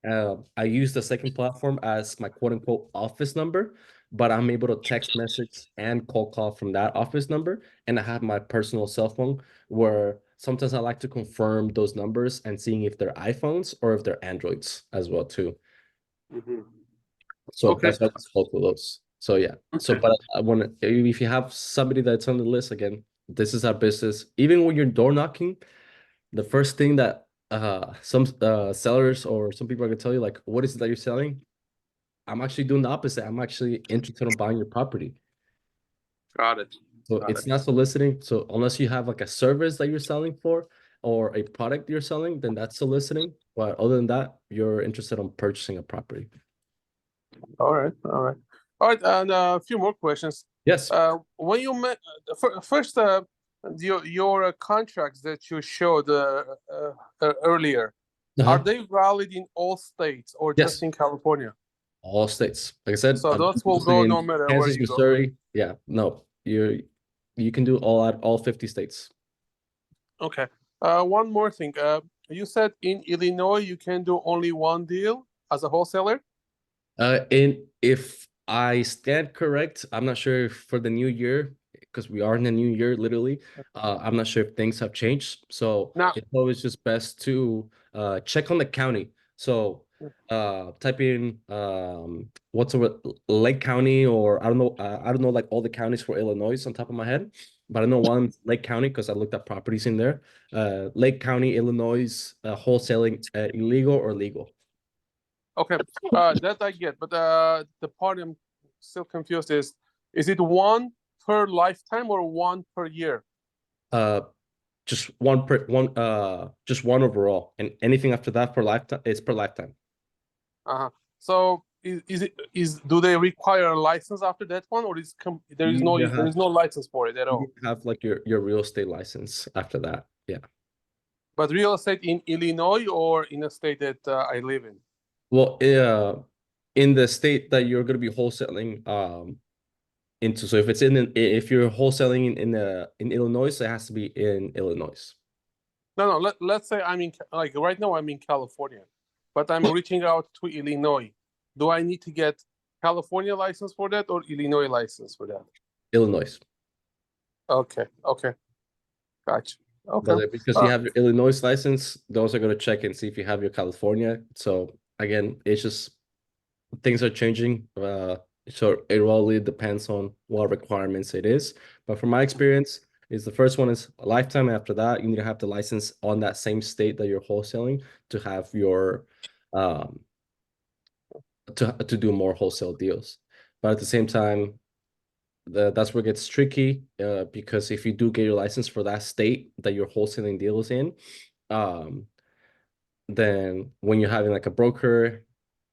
I use the second platform as my quote unquote office number, but I'm able to text message and call from that office number. And I have my personal cell phone where sometimes I like to confirm those numbers and seeing if they're iPhones or if they're Androids as well too. Mhm. So Okay. that's why it's both of those. So yeah. So Okay. but I want to, if you have somebody that's on the list again, this is our business. Even when you're door knocking, the first thing that some sellers or some people are gonna tell you, like, what is it that you're selling? I'm actually doing the opposite. I'm actually interested in buying your property. Got it. So Got it's it. not soliciting. So unless you have like a service that you're selling for or a product you're selling, then that's soliciting. But other than that, you're interested in purchasing a property. All right. All right. All right. And a few more questions. Yes. When you met first, your contracts that you showed earlier, are Uh-huh. they valid in all states or just Yes. in California? All states. Like I said, So I'm those will go no in matter where Kansas, you go. Missouri. Yeah, no, you can do all 50 states. Okay. One more thing. You said in Illinois you can do only one deal as a wholesaler. And if I stand correct, I'm not sure if for the new year, because we are in the new year, literally. I'm not sure if things have changed. So Now, it's always just best to check on the county. So type in what's over Lake County, or I don't know like all the counties for Illinois on top of my head, but I know one Lake County because I looked at properties in there. Lake County, Illinois, wholesaling illegal or legal. okay, that I get, but the part I'm still confused is it one per lifetime or one per year? Uh, just just one overall, and anything after that per lifetime is per lifetime. Uh-huh. So do they require a license after that one, or there is no license for it at all? You have like your real estate license after that. Yeah. But real estate in Illinois or in a state that I live in? Well, in the state that you're going to be wholesaling into. So if you're wholesaling in Illinois, it has to be in Illinois. No. Let's say like right now I'm in California, but I'm reaching out to Illinois. Do I need to get California license for that or Illinois license for that? Illinois. Okay. Gotcha. Okay. But because you have your Illinois license, those are going to check and see if you have your California. So again, it's just things are changing. So it really depends on what requirements it is. But from my experience, is the first one is a lifetime. After that, you need to have the license on that same state that you're wholesaling to have your to do more wholesale deals. But at the same time, that's where it gets tricky because if you do get your license for that state that you're wholesaling deals in, then when you're having like a broker,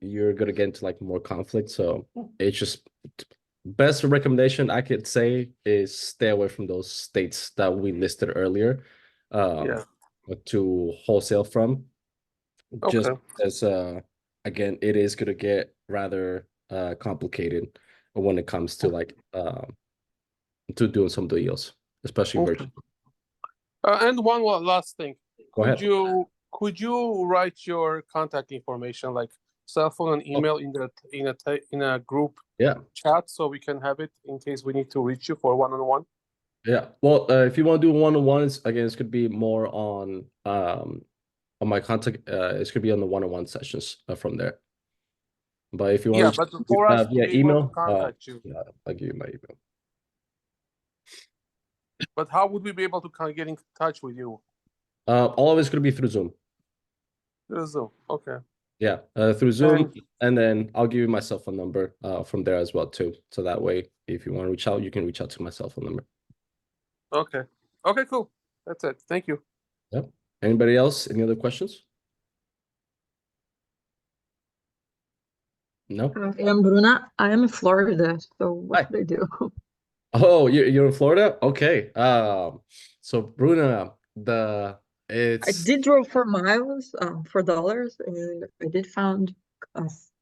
you're gonna get into like more conflict. So it's just best recommendation I could say is stay away from those states that we listed earlier to wholesale from. Just as again, it is gonna get rather complicated when it comes to like to doing some deals, especially virtually. And one last thing. Go ahead. Could you write your contact information, like cell phone and email, in a group chat, so we can have it in case we need to reach you for one-on-one? Yeah. Well, if you want to do one-on-ones, again, it's could be more on my contact. It's could be on the one-on-one sessions from there. But if you want but for us to be able email, to contact you, I'll give you my email. But how would we be able to get in touch with you? All of it's going to be through Zoom. Through Zoom, okay. Yeah, through Zoom, and then I'll give you my cell phone number from there as well too. So that way, if you want to reach out, you can reach out to my cell phone number. Okay, cool. That's it. Thank you. Yep. Anybody else? Any other questions? No. I'm Bruna. I am in Florida. So what do I do? Oh, you're in Florida? Okay. So Bruna, I did drove for miles, for dollars, and I did found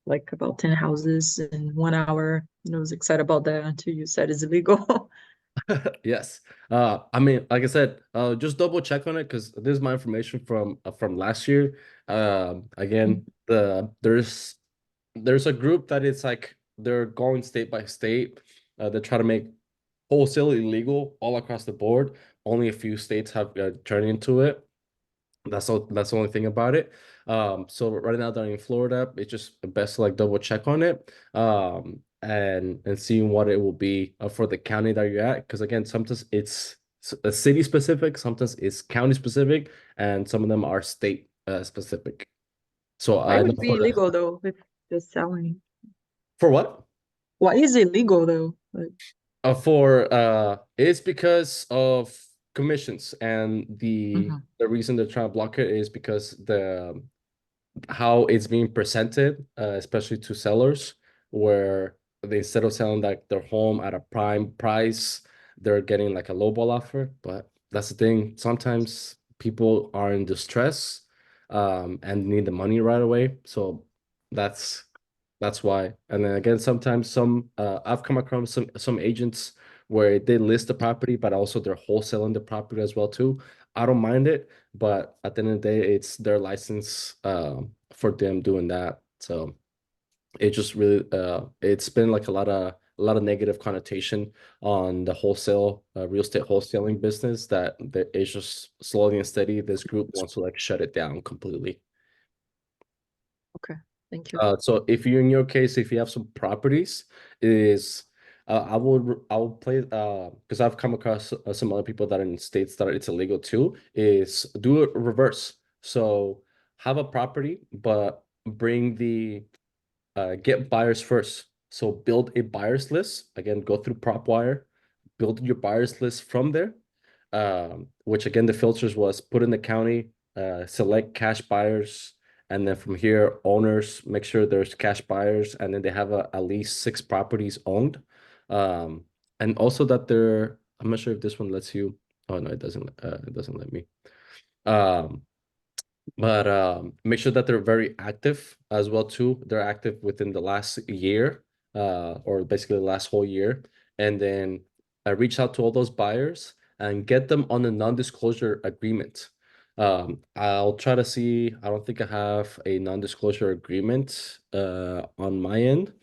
like about 10 houses in 1 hour. And I was excited about that until you said it's illegal. Yes. I mean, like I said, just double check on it because this is my information from last year. Again, there's a group that it's like they're going state by state. They try to make wholesale illegal all across the board. Only a few states have turned into it. That's the only thing about it. So right now down in Florida, it's just best to like double check on it. And seeing what it will be for the county that you're at. Because again, sometimes it's a city specific, sometimes it's county specific, and some of them are state specific. So Why would it be illegal though if just selling? For what? Why is it illegal though? It's because of commissions, and the reason they're trying to block it is because how it's being presented, especially to sellers, where instead of selling like their home at a prime price, they're getting like a lowball offer. But that's the thing. Sometimes people are in distress and need the money right away. So that's why. And then again, sometimes I've come across some agents where they list the property, but also they're wholesaling the property as well too. I don't mind it, but at the end of the day, it's their license for them doing that. So it just really it's been like a lot of negative connotation on the wholesale real estate wholesaling business that it's just slowly and steady. This group wants to like shut it down completely. Okay, thank you. So if you, in your case, if you have some properties, I will play because I've come across some other people that are in states that it's illegal too, is do it reverse. So have a property, but bring get buyers first. So build a buyers list. Again, go through PropWire, build your buyers list from there. Which again, the filters was put in the county, select cash buyers, And then from here, owners make sure there's cash buyers, and then they have at least 6 properties owned. And also that I'm not sure if this one lets you. Oh no, it doesn't. It doesn't let me. But make sure that they're very active as well too. They're active within the last year, or basically the last whole year. And then I reach out to all those buyers and get them on a non-disclosure agreement. I'll try to see. I don't think I have a non-disclosure agreement on my end.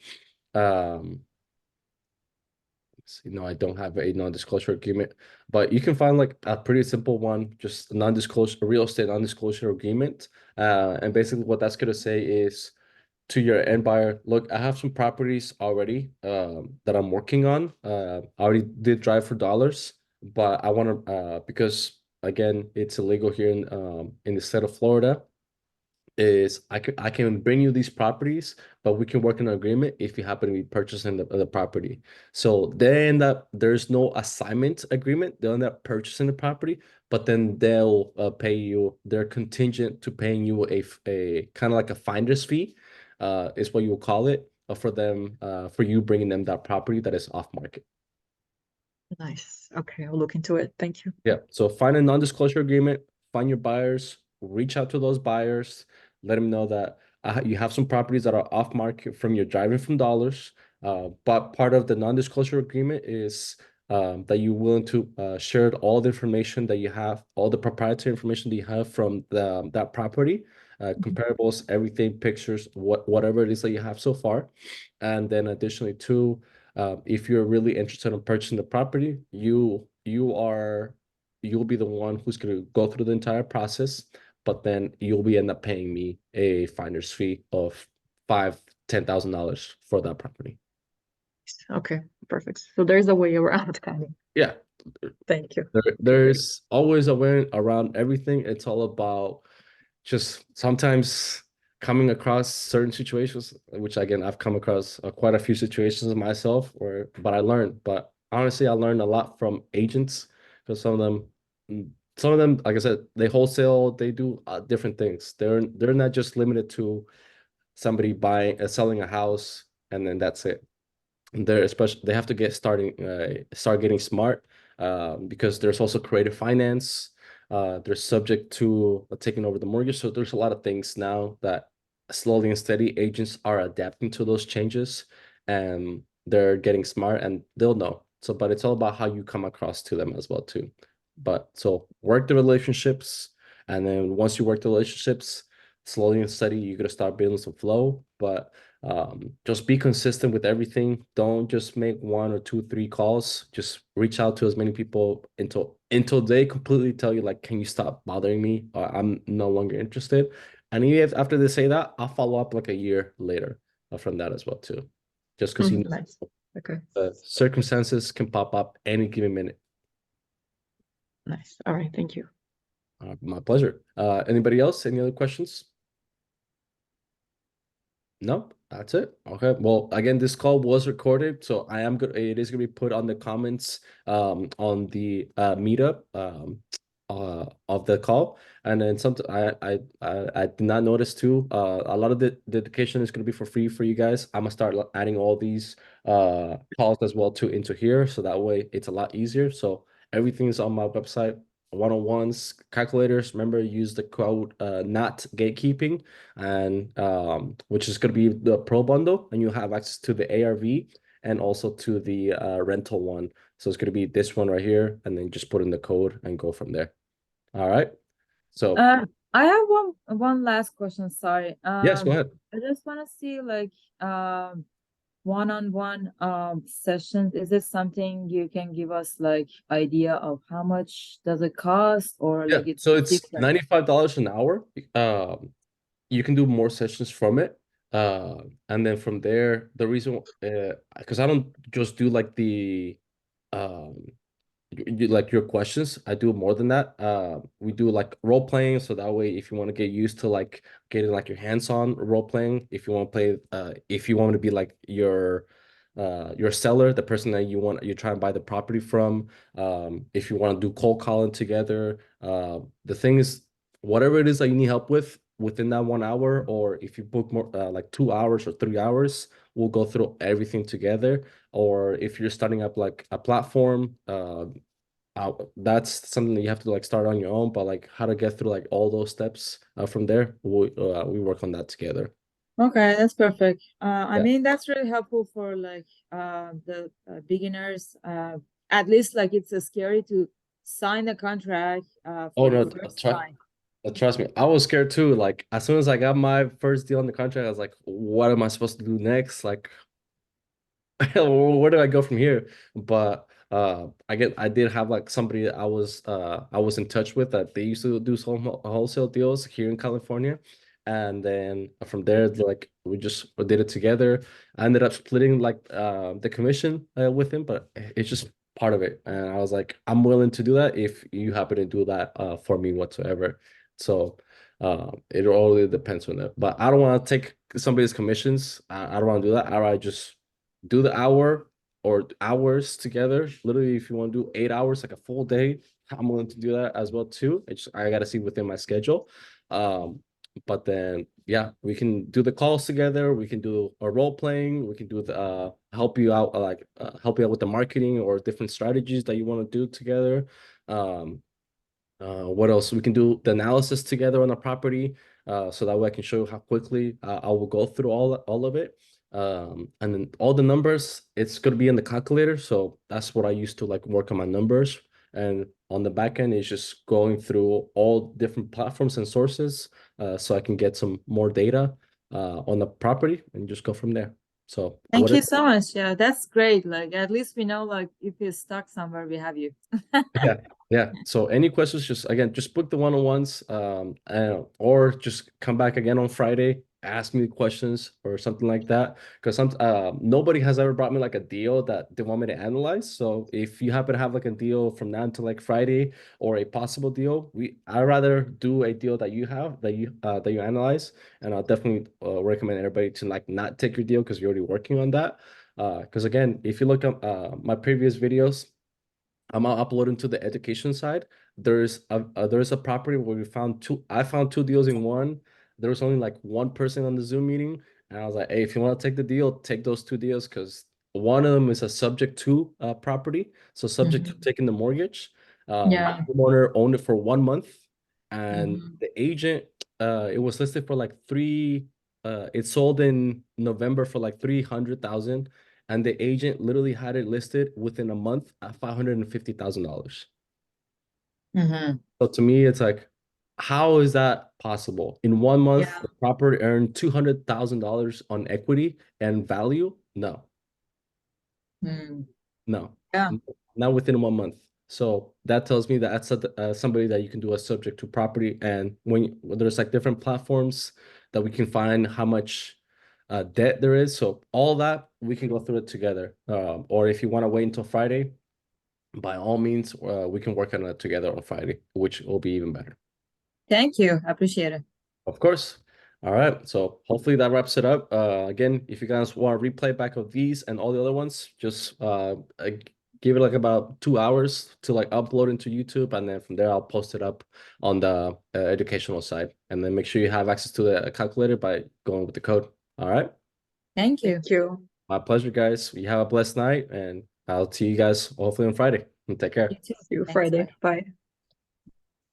See, no, I don't have a non-disclosure agreement, but you can find like a pretty simple one, just a non-disclosure, a real estate non-disclosure agreement. And basically what that's going to say is to your end buyer, look, I have some properties already that I'm working on. I already did drive for dollars, but I want to, because again, it's illegal here in the state of Florida. Is I can bring you these properties, but we can work in an agreement if you happen to be purchasing the property. So they end up, there's no assignment agreement. They'll end up purchasing the property, but then they'll pay you. They're contingent to paying you a kind of like a finder's fee, is what you will call it, for them, for you bringing them that property that is off market. Nice. Okay, I'll look into it. Thank you. Yeah. So find a non-disclosure agreement, find your buyers, reach out to those buyers, let them know that you have some properties that are off market from your driving from dollars. But part of the non-disclosure agreement is that you're willing to share all the information that you have, all the proprietary information that you have from that property, comparables, everything, pictures, whatever it is that you have so far. And then additionally too, if you're really interested in purchasing the property, you'll be the one who's going to go through the entire process, but then you'll be end up paying me a finder's fee of $10,000 for that property. Okay, perfect. So there's a way around kind of. Yeah. Thank you. There's always a way around everything. It's all about just sometimes coming across certain situations, which again, I've come across quite a few situations myself, but I learned. But honestly, I learned a lot from agents, because some of them, like I said, they wholesale, they do different things. They're not just limited to somebody selling a house and then that's it. They have to start getting smart, because there's also creative finance. They're subject to taking over the mortgage. So there's a lot of things now that slowly and steady agents are adapting to those changes, and they're getting smart and they'll know. So, but it's all about how you come across to them as well too. But so work the relationships, and then once you work the relationships, slowly and steady, you're gonna start building some flow. But just be consistent with everything. Don't just make 1 or 2, 3 calls. Just reach out to as many people until they completely tell you, like, can you stop bothering me, or I'm no longer interested. And even after they say that, I'll follow up like a year later from that as well too, just because Nice. Okay. Circumstances can pop up any given minute. Nice. All right. Thank you. My pleasure. Anybody else? Any other questions? No, that's it. Okay. Well, again, this call was recorded, so it is gonna be put on the comments on the meetup of the call. And then I did not notice too, a lot of the dedication is gonna be for free for you guys. I'm gonna start adding all these calls as well too into here, so that way it's a lot easier. So everything is on my website. One-on-ones, calculators. Remember, use the code not gatekeeping, and which is going to be the pro bundle, and you have access to the ARV and also to the rental one. So it's going to be this one right here, and then just put in the code and go from there. All right. So I have one last question. Sorry. yes, go ahead. I just want to see like one-on-one sessions. Is it something you can give us like idea of how much does it cost, or Yeah, like it's so it's different? $95 an hour. You can do more sessions from it. And then from there, the reason, because I don't just do like the like your questions, I do more than that. We do like role playing, so that way if you want to get used to like getting like your hands on role playing, if you want to play, if you want to be like your seller, the person that you're trying to buy the property from, if you want to do cold calling together, the thing is, whatever it is that you need help with, within that 1 hour, or if you book more like 2 hours or 3 hours, we'll go through everything together. Or if you're starting up like a platform, that's something that you have to like start on your own, but like how to get through like all those steps from there, we work on that together. Okay, that's perfect. I Yeah. mean, that's really helpful for like the beginners. At least like it's scary to sign the contract Oh for no, the first time. trust me, I was scared too. Like as soon as I got my first deal on the contract, I was like, what am I supposed to do next? Like where do I go from here? But I did have like somebody that I was in touch with that they used to do some wholesale deals here in California. And then from there, like we just did it together. I ended up splitting like the commission with him, but it's just part of it. And I was like, I'm willing to do that if you happen to do that for me whatsoever. So it all really depends on that. But I don't want to take somebody's commissions. I don't want to do that. I just do the hour or hours together. Literally, if you want to do 8 hours, like a full day, I'm willing to do that as well too. I gotta see within my schedule. But then yeah, we can do the calls together. We can do a role playing. We can do the help you out, help you out with the marketing or different strategies that you want to do together. What else? We can do the analysis together on the property, so that way I can show you how quickly I will go through all of it. And then all the numbers, it's going to be in the calculator. So that's what I used to like work on my numbers. And on the back end, it's just going through all different platforms and sources, so I can get some more data on the property and just go from there. So Thank you so much. Yeah, that's great. Like at least we know like if you're stuck somewhere, we have you. Yeah. So any questions, just again, just book the one-on-ones, or just come back again on Friday, ask me questions or something like that. Because nobody has ever brought me like a deal that they want me to analyze. So if you happen to have like a deal from now until like Friday or a possible deal, I'd rather do a deal that you have that you analyze, and I'll definitely recommend everybody to like not take your deal because you're already working on that. Because again, if you look up my previous videos, I'm uploading to the education side. There's a property where I found two deals in one. There was only like one person on the Zoom meeting, and I was like, hey, if you want to take the deal, take those two deals, because one of them is a subject to property, so subject to taking the mortgage. Yeah. The homeowner owned it for 1 month, and Mhm. the agent, it was listed for like it sold in November for like 300,000, and the agent literally had it listed within a month at $550,000. Mhm. So to me, it's like, how is that possible? In 1 month, Yeah. the property earned $200,000 on equity and value? No, Mm. no, Yeah. not within 1 month. So that tells me that that's somebody that you can do a subject to property. And when there's like different platforms that we can find how much debt there is. So all that we can go through it together. Or if you want to wait until Friday, by all means, we can work on it together on Friday, which will be even better. Thank you. I appreciate it. Of course. All right. So hopefully that wraps it up. Again, if you guys want a replay back of these and all the other ones, just give it like about 2 hours to like upload into YouTube, and then from there I'll post it up on the educational side. And then make sure you have access to the calculator by going with the code. All right. Thank you. Thank you. My pleasure, guys. You have a blessed night, and I'll see you guys hopefully on Friday. And take care. You too. See you Thanks, Friday. bye. Bye.